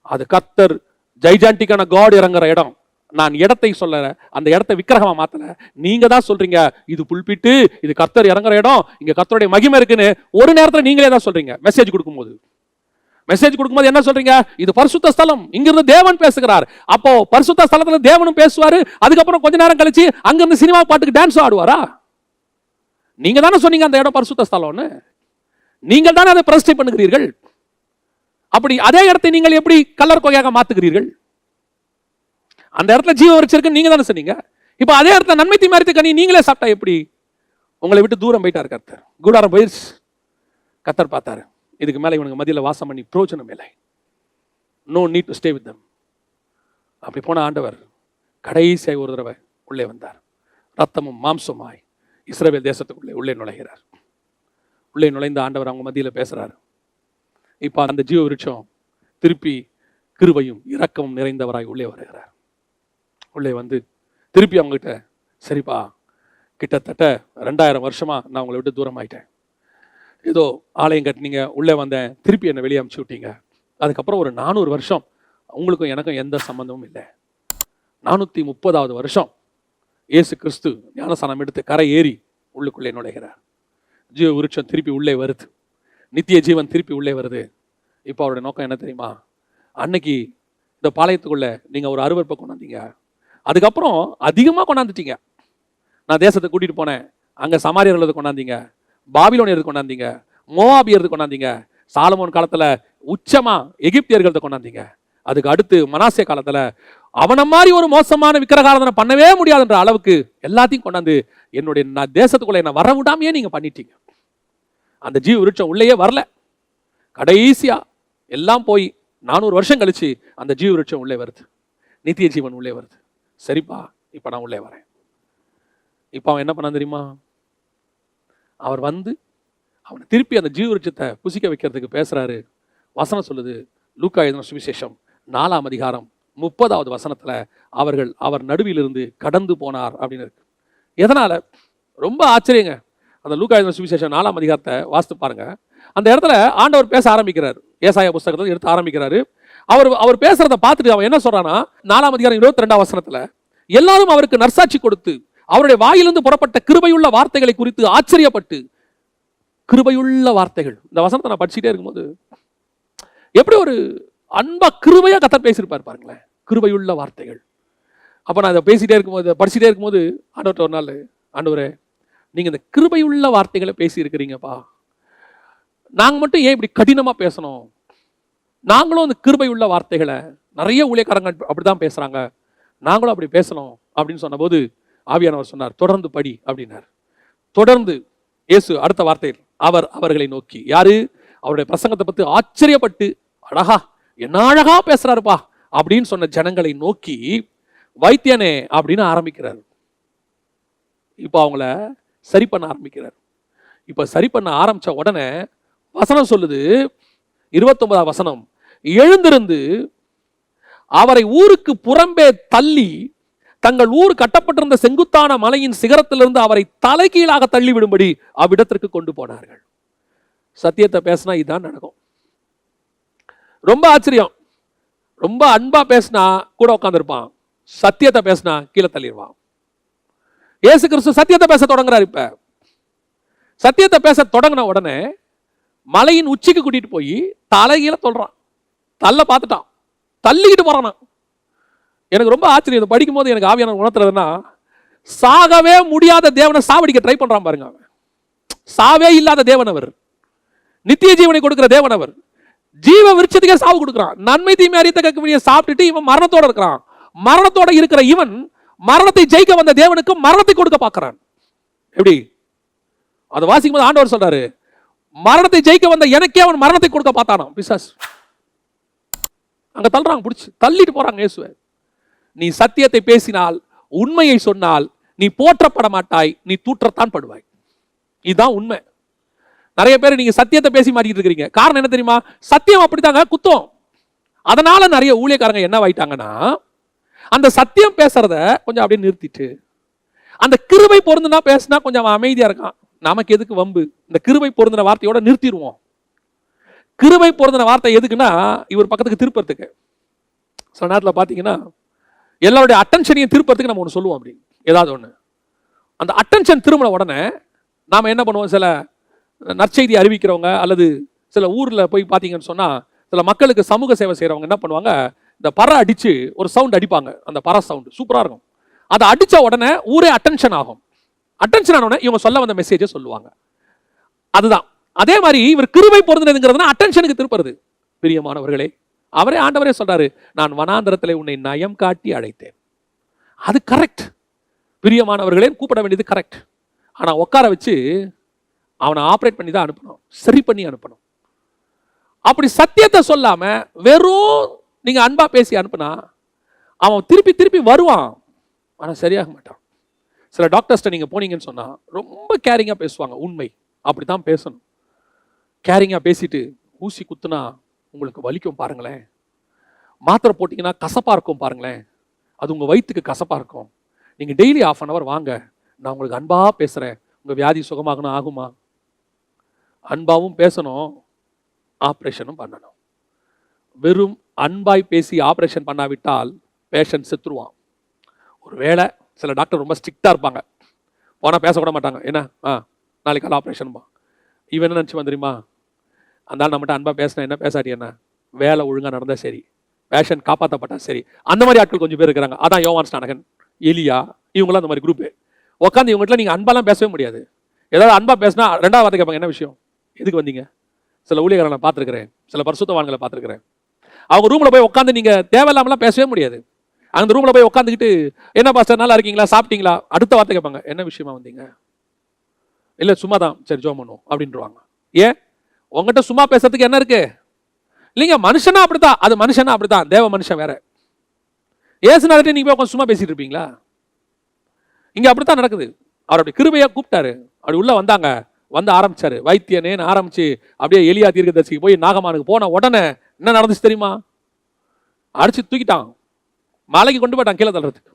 அது கர்த்தர் ஜைஜாண்டிக்கான காட் இறங்குற இடம். நான் இடத்தை சொல்ல, அந்த இடத்தை விக்கிரகமா மாத்தல. நீங்க தான் சொல்றீங்க இது புல்பிட்டு, இது கர்த்தர் இறங்குற இடம், இங்க கர்த்தருடைய மகிமை இருக்குன்னு ஒரு நேரத்தில் நீங்களே தான் சொல்றீங்க. மெசேஜ் கொடுக்கும்போது என்ன சொல்றீங்க? இது பரிசுத்த ஸ்தலம், இங்கிருந்து தேவன் பேசுகிறார். அப்போ பரிசுத்த ஸ்தலத்துல தேவனும் பேசுவாரு. அதுக்கப்புறம் கொஞ்ச நேரம் கழிச்சு அங்கிருந்து சினிமா பாட்டுக்கு டான்ஸ் ஆடுவாரா? நீங்க தானே சொன்னீங்க அந்த இடம் பரிசுத்த ஸ்தலம்னு. நீங்கள் தானே அதை பிரதிஷ்டை பண்ணுகிறீர்கள். அப்படி அதே இடத்தை நீங்கள் எப்படி கல்லர் கொகையாக மாத்துகிறீர்கள்? அந்த இடத்துல ஜீவ விருட்சம் நீங்க தானே சொன்னீங்க. இப்ப அதே இடத்துல நன்மை தீமை அறியத்தக்க கனி நீங்களே சாப்பிட்டா எப்படி? உங்களை விட்டு தூரம் போயிட்டார் கர்த்தர். கூடாரம் போயிடுச்சு. கர்த்தர் பார்த்தாரு, இதுக்கு மேல இவனுக்கு மத்தியில வாசம் பண்ணி பிரயோஜனம் இல்லை. No need to stay with them. அப்படி போன ஆண்டவர் கடைசியாய் ஒரு தடவை உள்ளே வந்தார். ரத்தமும் மாம்சமாய் இஸ்ரவேல் தேசத்துக்குள்ளே உள்ளே நுழைகிறார். உள்ளே நுழைந்த ஆண்டவர் அவங்க மத்தியில பேசுறாரு. இப்ப அந்த ஜீவ விருட்சம் திருப்பி கிருபையும் இரக்கமும் நிறைந்தவராய் உள்ளே வருகிறார். உள்ளே வந்து திருப்பி அவங்ககிட்ட, சரிப்பா, கிட்டத்தட்ட 2000 வருஷமா நான் உங்களை விட்டு தூரம் ஆயிட்டேன். ஏதோ ஆலயம் கட்டினீங்க, உள்ளே வந்தேன், திருப்பி என்னை வெளியே அனுப்பிச்சு விட்டீங்க. அதுக்கப்புறம் ஒரு 400 வருஷம் உங்களுக்கும் எனக்கும் எந்த சம்பந்தமும் இல்லை. 430வது வருஷம் இயேசு கிறிஸ்து ஞானஸ்நானம் எடுத்து கரை ஏறி உள்ளுக்குள்ளே நுழைகிறார். ஜீவ விருட்சம் திருப்பி உள்ளே வருது. நித்திய ஜீவன் திருப்பி உள்ளே வருது. இப்போ அவருடைய நோக்கம் என்ன தெரியுமா? அன்னைக்கு இந்த பாளையத்துக்குள்ள நீங்க ஒரு அருவருப்பை கொண்டாந்தீங்க, அதுக்கப்புறம் அதிகமாக கொண்டாந்துட்டீங்க. நான் தேசத்தை கூட்டிட்டு போனேன், அங்க சமாரியர்களை கொண்டாந்தீங்க, பாபிலோனியர்கள் கொண்டாந்தீங்க, மோவாபியர்கள் கொண்டாந்தீங்க, சாலமோன் காலத்துல உச்சமா எகிப்தியர்கள் கொண்டாந்தீங்க. அதுக்கு அடுத்து மனாசே காலத்துல அவனை மாதிரி ஒரு மோசமான விக்கிரகாராதனை பண்ணவே முடியாதுன்ற அளவுக்கு எல்லாத்தையும் கொண்டாந்து என்னுடைய தேசத்துக்குள்ள என்ன வர விடாமையே நீங்க பண்ணிட்டீங்க. அந்த ஜீவ விருட்சம் உள்ளேயே வரல. கடைசியா எல்லாம் போய் 400 வருஷம் கழிச்சு அந்த ஜீவ விருட்சம் உள்ளே வருது. நித்திய ஜீவன் உள்ளே வருது. சரிப்பா, இப்ப நான் உள்ளே வரேன். இப்ப அவன் என்ன பண்ண தெரியுமா? அவர் வந்து அவனை திருப்பி அந்த ஜீவ விருட்சத்தை புசிக்க வைக்கிறதுக்கு பேசுறாரு. வசனம் சொல்லுது, லூக்கா எழுதின சுவிசேஷம் 4ஆம் அதிகாரம் 30வது வசனத்துல அவர் நடுவிலிருந்து கடந்து போனார் அப்படின்னு இருக்கு. எதனால? ரொம்ப ஆச்சரியங்க. அந்த லூக்கா எழுதின சுவிசேஷம் 4ஆம் அதிகாரத்தை வாசித்து பாருங்க. அந்த இடத்துல ஆண்டவர் பேச ஆரம்பிக்கிறார். ஏசாயா புஸ்தகத்தை எடுத்து ஆரம்பிக்கிறாரு. அவர் பேசுறதை பார்த்துட்டு அவன் என்ன சொல்றானா, 4ஆம் அதிகாரம் 22ஆம் வசனத்துல, எல்லாரும் அவருக்கு நற்சாட்சி கொடுத்து அவருடைய வாயிலிருந்து புறப்பட்ட கிருபையுள்ள வார்த்தைகளை குறித்து ஆச்சரியப்பட்டு, கிருபையுள்ள வார்த்தைகள், இந்த வசனத்தை நான் படிச்சுட்டே இருக்கும்போது எப்படி ஒரு அன்பா கிருபையா கர்த்தர் பேசியிருப்பார் பாருங்களேன். கிருபையுள்ள வார்த்தைகள். அப்ப நான் இதை பேசிட்டே இருக்கும்போது, படிச்சுட்டே இருக்கும்போது ஆண்டவர்கிட்ட ஒரு நாள், ஆண்டவரே நீங்க இந்த கிருபையுள்ள வார்த்தைகளை பேசி இருக்கிறீங்கப்பா, நாங்க மட்டும் ஏன் இப்படி கடினமா பேசணும்? நாங்களும் அந்த கிருபையுள்ள வார்த்தைகளை, நிறைய ஊழியக்காரங்க அப்படிதான் பேசுறாங்க, நாங்களும் அப்படி பேசணும் அப்படின்னு சொன்னபோது ஆவியானவர் சொன்னார், தொடர்ந்து படி அப்படின்னார். தொடர்ந்து இயேசு அடுத்த வார்த்தையில் அவர்களை நோக்கி, யாரு? அவருடைய பிரசங்கத்தை பத்தி ஆச்சரியப்பட்டு, அழகா என்ன அழகா பேசுறாருப்பா அப்படின்னு சொன்ன ஜனங்களை நோக்கி, வைத்தியனே அப்படின்னு ஆரம்பிக்கிறார். இப்ப அவங்கள சரி பண்ண ஆரம்பிக்கிறார். இப்ப சரி பண்ண ஆரம்பிச்ச உடனே வசனம் சொல்லுது, 29 வசனம், எழுந்திருந்து அவரை ஊருக்கு புறம்பே தள்ளி தங்கள் ஊர் கட்டப்பட்டிருந்த செங்குத்தான மலையின் சிகரத்திலிருந்து அவரை தலைகீழாக தள்ளி விடும்படி அவ்விடத்திற்கு கொண்டு போனார்கள். சத்தியத்தை பேசினா இதுதான் நடக்கும். ரொம்ப ஆச்சரியம். ரொம்ப அன்பா பேசினா கூட உட்காந்துருப்பான், சத்தியத்தை பேசினா கீழே தள்ளிடுவான். இயேசு கிறிஸ்து சத்தியத்தை பேச தொடங்குறாரு. இப்ப சத்தியத்தை பேச தொடங்கின உடனே மலையின் உச்சிக்கு கூட்டிட்டு போய் தலைகீழ சொல்றான். தள்ள பார்த்துட்டான், தள்ளிக்கிட்டு போறான். எனக்கு ரொம்ப ஆச்சரியம். இதை படிக்கும் போது எனக்கு ஆவியானவர் உணர்த்துறதுன்னா, சாகவே முடியாத தேவனை சாவடிக்க ட்ரை பண்றான் பாருங்க. சாவே இல்லாத தேவன் அவர், நித்திய ஜீவனை கொடுக்கிற தேவன் அவர், ஜீவ விருட்சத்துக்கே சாவு கொடுக்கிறான். நன்மை தீமை அறியத்தக்க சாப்பிட்டுட்டு இவன் மரணத்தோட இருக்கிறான். மரணத்தோட இருக்கிற இவன் மரணத்தை ஜெயிக்க வந்த தேவனுக்கு மரணத்தை கொடுக்க பார்க்கிறான். எப்படி? அதை வாசிக்கும் போது ஆண்டவர் சொல்றாரு, மரணத்தை ஜெயிக்க வந்த எனக்கே அவன் மரணத்தை கொடுக்க பார்த்தானாம் பிசாசு. அங்க தள்ளுறாங்க, பிடிச்சி தள்ளிட்டு போறாங்க இயேசுவை. நீ சத்தியத்தை பேசினால், உண்மையை சொன்னால் நீ போற்றப்பட மாட்டாய், நீ தூற்றத்தான் படுவாய். இதுதான் உண்மை. நிறைய பேர் நீங்க சத்தியத்தை பேசி மாட்டிட்டு இருக்கிறீங்க. காரணம் என்ன தெரியுமா? சத்தியம் அப்படித்தாங்க குத்தம். அதனால நிறைய ஊழியக்காரங்க என்ன ஆயிட்டாங்கன்னா, அந்த சத்தியம் பேசுறத கொஞ்சம் அப்படியே நிறுத்திட்டு, அந்த கிருபை பொருந்துனா பேசினா கொஞ்சம் அவன் அமைதியா இருக்கான். நமக்கு எதுக்கு வம்பு? இந்த கிருபை பொருந்தின வார்த்தையோட நிறுத்திடுவோம். கிருபை பொருந்தின வார்த்தை எதுக்குன்னா, இவர் பக்கத்துக்கு திருப்பறதுக்கு. சில நேரத்தில் பார்த்தீங்கன்னா எல்லாருடைய அட்டென்ஷனையும் திருப்பறதுக்கு நம்ம ஒன்று சொல்லுவோம். அப்படி ஏதாவது ஒன்று அந்த அட்டென்ஷன் திரும்பின உடனே நாம் என்ன பண்ணுவோம்? சில நற்செய்தி அறிவிக்கிறவங்க அல்லது சில ஊரில் போய் பார்த்தீங்கன்னு சொன்னால், சில மக்களுக்கு சமூக சேவை செய்கிறவங்க என்ன பண்ணுவாங்க, இந்த பறை அடித்து ஒரு சவுண்ட் அடிப்பாங்க. அந்த பறை சவுண்டு சூப்பராக இருக்கும். அதை அடித்த உடனே ஊரே அட்டென்ஷன் ஆகும். அட்டென்ஷன் ஆன உடனே இவங்க சொல்ல வந்த மெசேஜை சொல்லுவாங்க. அதுதான். அதே மாதிரி இவர் கிருபை பொருந்தினதுங்கிறதுனா அட்டென்ஷனுக்கு திருப்புறது. பிரியமானவர்களே, அவரே ஆண்டவரே சொல்றாரு, நான் வனாந்தரத்திலே உன்னை நயம் காட்டி அழைத்தேன். அது கரெக்ட். பிரியமானவர்களே கூப்பிட வேண்டியது கரெக்ட். ஆனா உட்கார வச்சு அவனை ஆப்ரேட் பண்ணி தான் அனுப்பணும், சரி பண்ணி அனுப்பணும். அப்படி சத்தியத்தை சொல்லாம வெறும் நீங்க அன்பா பேசி அனுப்புனா அவன் திருப்பி திருப்பி வருவான், ஆனா சரியாக மாட்டான். சில டாக்டர்ஸ்ட்ட நீங்க போனீங்கன்னு சொன்னா ரொம்ப கேரிங்கா பேசுவாங்க. உண்மை அப்படித்தான் பேசணும். கேரிங்கா பேசிட்டு, ஊசி குத்துனா உங்களுக்கு வலிக்கும் பாருங்களேன், மாத்திரை போட்டீங்கன்னா கசப்பா இருக்கும் பாருங்களேன், அது உங்க வயிற்றுக்கு கசப்பா இருக்கும். நீங்க டெய்லி 1/2 hour வாங்க, நான் உங்களுக்கு அன்பா பேசுறேன், உங்க வியாதி சுகமாகணும். ஆகுமா? அன்பாவும் பேசணும், ஆப்ரேஷனும் பண்ணணும். வெறும் அன்பாய் பேசி ஆப்ரேஷன் பண்ணாவிட்டால் பேஷண்ட் செத்துருவான். ஒருவேளை சில டாக்டர் ரொம்ப ஸ்ட்ரிக்டா இருப்பாங்க, போனால் பேசக்கூட மாட்டாங்க. என்ன நாளைக்கு கால ஆப்ரேஷன்பா. இவன் என்ன நினச்சி வந்துருமா, அந்த நம்மகிட்ட அன்பா பேசினா என்ன, பேசாட்டி என்ன, வேலை ஒழுங்காக நடந்தால் சரி, பேஷண்ட் காப்பாற்றப்பட்டா சரி. அந்த மாதிரி ஆட்கள் கொஞ்சம் பேர் இருக்கிறாங்க. அதான் யோவான் ஸ்நானகன், எலியா, இவங்களாம் அந்த மாதிரி குரூப்பு. உட்காந்து இவங்ககிட்ட நீங்கள் அன்பாலாம் பேசவே முடியாது. ஏதாவது அன்பா பேசினா 2வது வார்த்தை கேட்பாங்க, என்ன விஷயம், எதுக்கு வந்தீங்க? சில ஊழியர்களை நான் பார்த்துருக்கிறேன், சில பரிசுத்தவான்களை பார்த்துருக்கிறேன். அவங்க ரூமில் போய் உட்காந்து நீங்கள் தேவையில்லாமலாம் பேசவே முடியாது. அந்த ரூமில் போய் உட்காந்துக்கிட்டு, என்ன பாஸ்டர் நல்லா இருக்கீங்களா, சாப்பிட்டீங்களா, அடுத்த வார்த்தை கேட்பாங்க, என்ன விஷயமா வந்தீங்க? இல்லை சும்மா தான், சரி ஜோம் பண்ணுவோம் அப்படின்ட்டுருவாங்க. ஏன்? உங்ககிட்ட சும்மா பேசுறதுக்கு என்ன இருக்கு? இல்லைங்க, மனுஷனா அப்படித்தான், அது மனுஷனா அப்படித்தான், தேவ மனுஷன் வேற. ஏசுனார்ட்ட நீங்க போய் உட்காந்து சும்மா பேசிட்டு இருப்பீங்களா? இங்க அப்படித்தான் நடக்குது. அவர் அப்படி கிருபையா கூப்பிட்டாரு, அப்படி உள்ள வந்தாங்க, வந்து ஆரம்பிச்சாரு வைத்தியனேன்னு ஆரம்பிச்சு அப்படியே எலியா தீர்க்கதரிசிக்கு போய் நாகமானுக்கு போன உடனே என்ன நடந்துச்சு தெரியுமா? அடிச்சு தூக்கிட்டான், மலைக்கு கொண்டு போயிட்டான் கீழே தள்ளுறதுக்கு.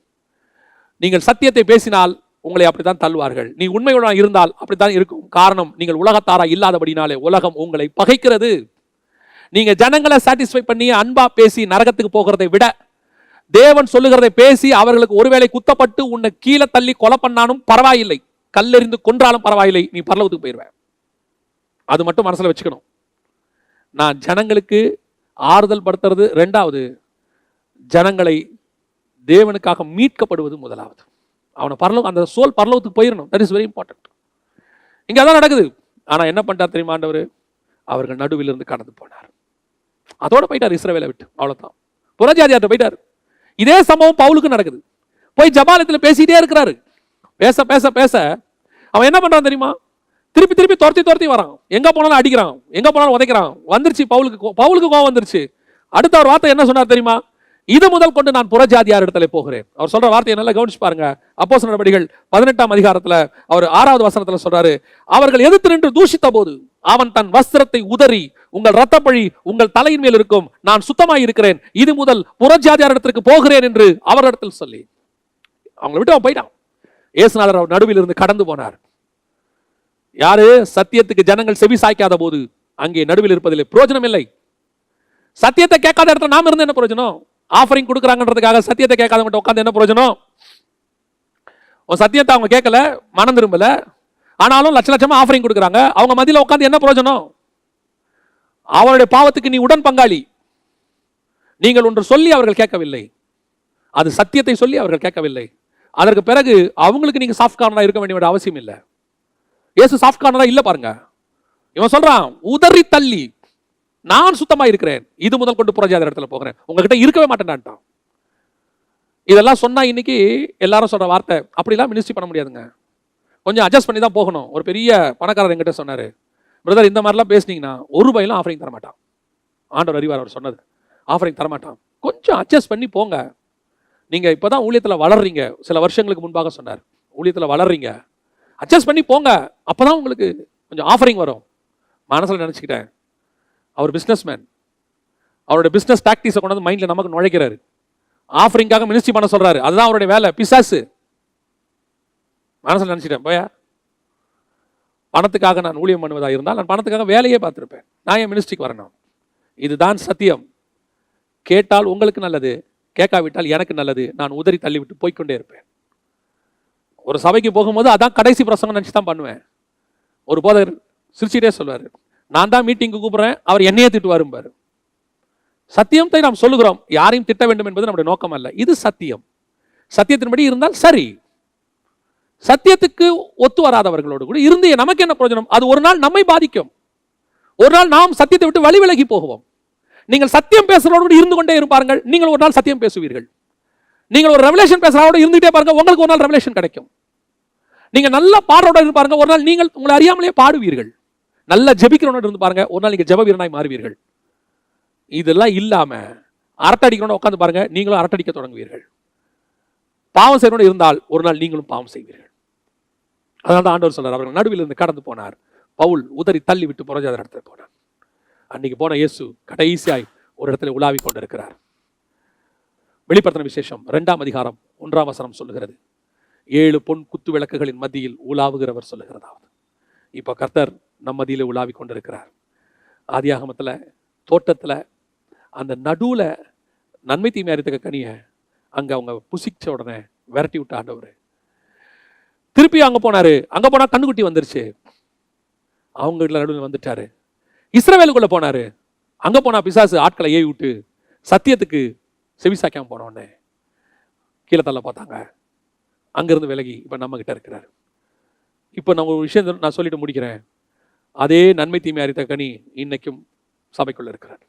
நீங்கள் சத்தியத்தை பேசினால் உங்களை அப்படித்தான் தள்ளுவார்கள். நீ உண்மையுடன் இருந்தால் அப்படித்தான் இருக்கும். காரணம், நீங்கள் உலகத்தாரா இல்லாதபடினாலே உலகம் உங்களை பகைக்கிறது. நீங்க ஜனங்களை சாட்டிஸ்ஃபை பண்ணி அன்பா பேசி நரகத்துக்கு போகிறதை விட தேவன் சொல்லுகிறதை பேசி அவர்களுக்கு ஒருவேளை குத்தப்பட்டு உன்னை கீழே தள்ளி கொலை பண்ணாலும் பரவாயில்லை, கல்லெறிந்து கொன்றாலும் பரவாயில்லை, நீ பரலோகத்துக்கு போயிடுவேன். அது மட்டும் மனசுல வச்சுக்கணும். நான் ஜனங்களுக்கு ஆறுதல் படுத்துறது ரெண்டாவது, ஜனங்களை தேவனுக்காக மீட்கப்படுவது முதலாவது. அவனை பரலோகம், அந்த சோல் பரலோகத்துக்கு போயிடணும். That is very important. இங்க அதான் நடக்குது. ஆனா என்ன பண்ணிட்டார் தெரியுமா ஆண்டவர்? அவர்கள் நடுவில் இருந்து கடந்து போனார். அதோட போயிட்டார் இஸ்ரவேலை விட்டு. அவ்வளவுதான், புறஜாதியார்ட்ட போயிட்டார். இதே சம்பவம் பவுலுக்கு நடக்குது. போய் ஜபாலயத்தில் பேசிட்டே இருக்கிறாரு. பேச பேச பேச அவன் என்ன பண்றான் தெரியுமா? திருப்பி திருப்பி துரத்தி வரான். எங்க போனாலும் அடிக்கிறான், எங்க போனாலும் உதைக்கிறான். வந்துருச்சு பவுலுக்கு கோவம் வந்துருச்சு. அடுத்த ஒரு வார்த்தை என்ன சொன்னார் தெரியுமா? இது முதல் கொண்டு நான் புறஜாதியார் இடத்துல போகிறேன். அவர் சொல்ற வார்த்தையை நல்லா கவனிச்சு பாருங்க. அப்போஸ்தலர் நடவடிக்கைகள் 18ஆம் அதிகாரத்துல அவர் 6வது வசனத்துல சொல்றாரு, அவர்கள் எதிர்த்து நின்று தூஷித்த போது அவன் தன் வஸ்திரத்தை உதறி, உங்கள் இரத்தப்பழி உங்கள் தலையின் மேல் இருக்கும், நான் சுத்தமாய் இருக்கிறேன், இது முதல் புறஜாதியார் இடத்திற்கு போகிறேன் என்று அவரிடத்தில் சொல்லி அவங்களை விட்டு அவன் போயிட்டான். இயேசுநாதர் அவர் நடுவில் இருந்து கடந்து போனார். யாரு? சத்தியத்துக்கு ஜனங்கள் செவி சாய்க்காத போது அங்கே நடுவில் இருப்பதில்லை, பிரயோஜனம் இல்லை. சத்தியத்தை கேட்காத இடத்துல நாம இருந்து என்ன பிரயோஜனம்? ஆஃபரிங் கொடுக்குறாங்கன்றதுக்காக சத்தியத்தை கேட்காத மட்டும் உட்காந்து என்ன பிரயோஜனம்? சத்தியத்தை அவங்க கேட்கல, மனம் திரும்பல, ஆனாலும் லட்ச லட்சமா ஆஃபரிங் கொடுக்குறாங்க. அவங்க மத்தியில உட்காந்து என்ன பிரயோஜனம்? அவருடைய பாவத்துக்கு நீ உடன் பங்காளி. நீங்கள் ஒன்று சொல்லி அவர்கள் கேட்கவில்லை, அது சத்தியத்தை சொல்லி அவர்கள் கேட்கவில்லை. அதற்கு பிறகு அவங்களுக்கு நீங்க சாஃப்ட் கார்னரா இருக்க வேண்டிய அவசியம் இல்லை. இயேசு சாஃப்ட் கார்னரா இல்ல பாருங்க. இவன் சொல்றான், உதறி தள்ளி நான் சுத்தமா இருக்கிறேன், இது முதல் கொண்டு புறஜாதியார் இடத்துல போகிறேன், உங்ககிட்ட இருக்கவே மாட்டேன்டான்ட்டான். இதெல்லாம் சொன்னா இன்னைக்கு எல்லாரும் சொல்ற வார்த்தை, அப்படிலாம் மினிஸ்ட்ரி பண்ண முடியாதுங்க, கொஞ்சம் அட்ஜஸ்ட் பண்ணி தான் போகணும். ஒரு பெரிய பணக்காரர் என்கிட்ட சொன்னாரு, பிரதர் இந்த மாதிரிலாம் பேசுனீங்கன்னா ஒரு ரூபாயிலும் ஆஃபரிங் தரமாட்டான். ஆண்டவர் அறிவார் அவர் சொன்னது, ஆஃபரிங் தரமாட்டான், கொஞ்சம் அட்ஜஸ்ட் பண்ணி போங்க. நீங்க இப்பதான் ஊழியத்துல வளர்றீங்க, சில வருஷங்களுக்கு முன்பாக சொன்னார், ஊழியத்துல வளர்றீங்க, அட்ஜஸ்ட் பண்ணி போங்க, அப்பதான் உங்களுக்கு கொஞ்சம் ஆஃபரிங் வரும். மனசுல நினைச்சுக்கிட்டேன், அவர் பிசினஸ்மேன், அவருடைய பிசினஸ் டாக்டிக்ஸை கொண்டு வந்து மைண்ட்ல நமக்கு நுழைக்கிறாரு. ஆஃபரிங்காக மினிஸ்ட்ரி பண்ண சொல்றாரு, அதுதான் அவருடைய வேலை, பிசாசு. மனசுல நினைச்சிட்டேன், போயா பணத்துக்காக நான் ஊழியம் பண்ணுவதாக இருந்தால் நான் பணத்துக்காக வேலையே பார்த்துருப்பேன், நான் என் மினிஸ்ட்ரிக்கு வரணும். இதுதான் சத்தியம். கேட்டால் உங்களுக்கு நல்லது, கேட்காவிட்டால் எனக்கு நல்லது, நான் உதறி தள்ளிவிட்டு போய்கொண்டே இருப்பேன். ஒரு சபைக்கு போகும்போது அதான் கடைசி பிரசங்கம் நினைச்சு தான் பண்ணுவேன். ஒரு போதகர் சிரிச்சிட்டே சொல்வாரு, நான் தான் மீட்டிங்கு கூப்பிடுறேன், அவர் என்னையே திட்டுவாரு பாரு. சத்தியத்தை நாம் சொல்லுகிறோம், யாரையும் திட்ட வேண்டும் என்பது நம்முடைய நோக்கம் அல்ல, இது சத்தியம். சத்தியத்தின்படி இருந்தால் சரி. சத்தியத்துக்கு ஒத்து வராதவர்களோடு கூட இருந்து நமக்கு என்ன பிரயோஜனம்? அது ஒரு நாள் நம்மை பாதிக்கும், ஒரு நாள் நாம் சத்தியத்தை விட்டு வழி விலகி போகுவோம். நீங்கள் சத்தியம் பேசுறதோடு கூட இருந்து கொண்டே இருப்பார்கள், நீங்கள் ஒரு நாள் சத்தியம் பேசுவீர்கள். நீங்கள் ஒரு ரெவலேஷன் பேசுறதோட இருந்துகிட்டே பாருங்க, உங்களுக்கு ஒரு நாள் ரெவலேஷன் கிடைக்கும். நீங்க நல்லா பாடுறோட இருந்து பாருங்க, ஒரு நாள் நீங்கள் உங்களை அறியாமலே பாடுவீர்கள். நல்லா ஜெபிக்கிறோட இருந்து பாருங்க, ஒரு நாள் நீங்க ஜெப வீரனாய் மாறுவீர்கள். இதெல்லாம் இல்லாம அரட்டை அடிக்கிறோட உட்காந்து பாருங்க, நீங்களும் அரட்டடிக்க தொடங்குவீர்கள். பாவம் செய்யறோட இருந்தால் ஒரு நாள் நீங்களும் பாவம் செய்வீர்கள். அதனால தான் ஆண்டவர் சொல்றார், அவர்கள் நடுவில் இருந்து கடந்து போனார். பவுல் உதறி தள்ளி விட்டு புறஜாதியார் இடத்துல போனார். அன்னைக்கு போன இயேசு கடைசியாய் ஒரு இடத்துல உலாவி கொண்டிருக்கிறார். வெளிப்படுத்தின விசேஷம் 2ஆம் அதிகாரம் 1ஆம் வசனம் சொல்லுகிறது, 7 பொன் குத்து விளக்குகளின் மத்தியில் உலாவுகிறவர் சொல்லுகிறதாவது. இப்போ கர்த்தர் நம் மத்தியில உலாவி கொண்டிருக்கிறார். ஆதியாகமத்துல தோட்டத்துல அந்த நடுவுல நன்மை தீமை அறியத்தக்க கனியை அங்க அவங்க புசிச்ச உடனே விரட்டி விட்ட ஆண்டவர். திருப்பி அங்க போனாரு, அங்க போனா கண்ணுக்குட்டி வந்துருச்சு, அவங்க நடுவில் வந்துட்டாரு. இஸ்ரவேலுக்குள்ள போனாரு, அங்க போனா பிசாசு ஆட்களை ஏவி விட்டு சத்தியத்துக்கு செவிசாக்காம போன உடனே கீழே தள்ள பார்த்தாங்க. அங்கிருந்து விலகி இப்ப நம்ம கிட்ட இருக்கிறாரு. இப்போ நான் ஒரு விஷயம் நான் சொல்லிட்டு முடிக்கிறேன். அதே நன்மை தீமை அறித்த கனி இன்னைக்கும் சபைக்குள்ள இருக்கிறார்.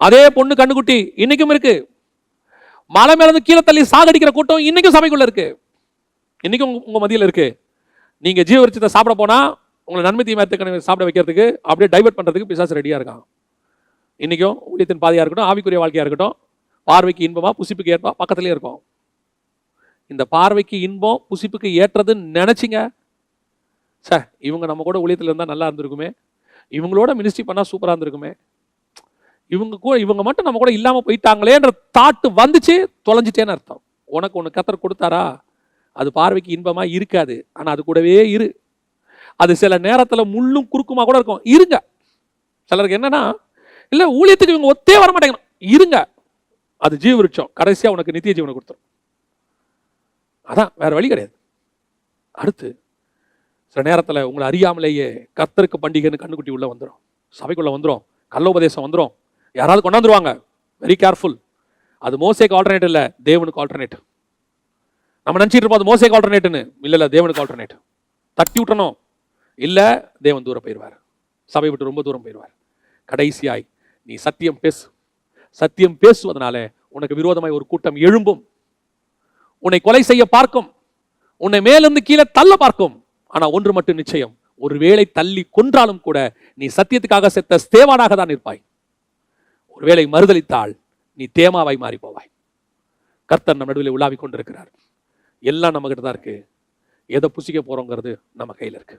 அதே பொண்ணு கண்ணுக்குட்டி இன்னைக்கும் இருக்கு. மலை மேல இருந்து கீழே தள்ளி சாகடிக்கிற கூட்டம் இன்னைக்கும் சபைக்குள்ள இருக்கு, இன்னைக்கும் உங்க மத்தியில் இருக்கு. நீங்க ஜீவவிருட்சத்தை சாப்பிட போனா உங்களை நன்மை தீமை அறித்த கனி சாப்பிட வைக்கிறதுக்கு, அப்படியே டைவர்ட் பண்றதுக்கு பிசாசு ரெடியா இருக்கான். இன்னைக்கும் ஊழியத்தின் பாதையா இருக்கட்டும், ஆவிக்குரிய வாழ்க்கையா இருக்கட்டும், பார்வைக்கு இன்பமா புசிப்புக்கு ஏற்பா பக்கத்திலே இருக்கும். இந்த பார்வைக்கு இன்பம் புசிப்புக்கு ஏற்றதுன்னு நினைச்சிங்க, சார் இவங்க நம்ம கூட ஊழியத்தில் இருந்தால் நல்லா இருந்திருக்குமே, இவங்களோட மினிஸ்ட்ரி பண்ணா சூப்பரா இருந்திருக்குமே, இவங்க மட்டும் நம்ம கூட இல்லாம போயிட்டாங்களேன்ற தாட்டு வந்துச்சு, தொலைஞ்சிட்டேன்னு அர்த்தம். உனக்கு ஒன்று கர்த்தர் கொடுத்தாரா, அது பார்வைக்கு இன்பமா இருக்காது, ஆனா அது கூடவே இரு. அது சில நேரத்துல முள்ளும் குறுக்குமா கூட இருக்கும், இருங்க. சிலருக்கு என்னன்னா, இல்ல ஊழியத்துக்கு இவங்க ஒத்தே வர மாட்டேங்கிறாங்க, இருங்க. அது ஜீவ விருட்சம் கடைசியா உனக்கு நித்திய ஜீவனை கொடுத்துரும். அதான், வேற வழி கிடையாது. அடுத்து சில நேரத்தில் உங்களை அறியாமலேயே கர்த்தருக்கு பண்டிகைன்னு கண்ணுக்குட்டி உள்ள வந்துடும், சபைக்குள்ள வந்துடும், கள்ளோபதேசம் வந்துடும், யாராவது கொண்டாந்துருவாங்க. Very careful. அது மோசேக்கு ஆல்டர்னேட் இல்லை, தேவனுக்கு ஆல்டர்னேட். நம்ம நினச்சிட்டு இருப்போம் அது மோசேக்கு ஆல்டர்னேட்னு. இல்லை, தேவனுக்கு ஆல்டர்னேட். தட்டி விட்டணும், இல்லை தேவன் தூரம் போயிடுவார், சபை விட்டு ரொம்ப தூரம் போயிடுவார். கடைசியாய் நீ சத்தியம் பேசு. சத்தியம் பேசுவதனால உனக்கு விரோதமாய் ஒரு கூட்டம் எழும்பும், உன்னை கொலை செய்ய பார்க்கும், உன்னை மேலிருந்து கீழே தள்ள பார்க்கும். ஆனா ஒன்று மட்டும் நிச்சயம், ஒருவேளை தள்ளி கொன்றாலும் கூட நீ சத்தியத்துக்காக செத்த ஸ்தேவானாக தான் இருப்பாய். ஒருவேளை மறுதலித்தால் நீ தேமாவாய் மாறி போவாய். கர்த்தர் நம்ம நடுவில் உலாவிக் கொண்டிருக்கிறார். எல்லாம் நம்ம கிட்ட தான் இருக்கு. எதை புசிக்க போறோங்கிறது நம்ம கையில் இருக்கு.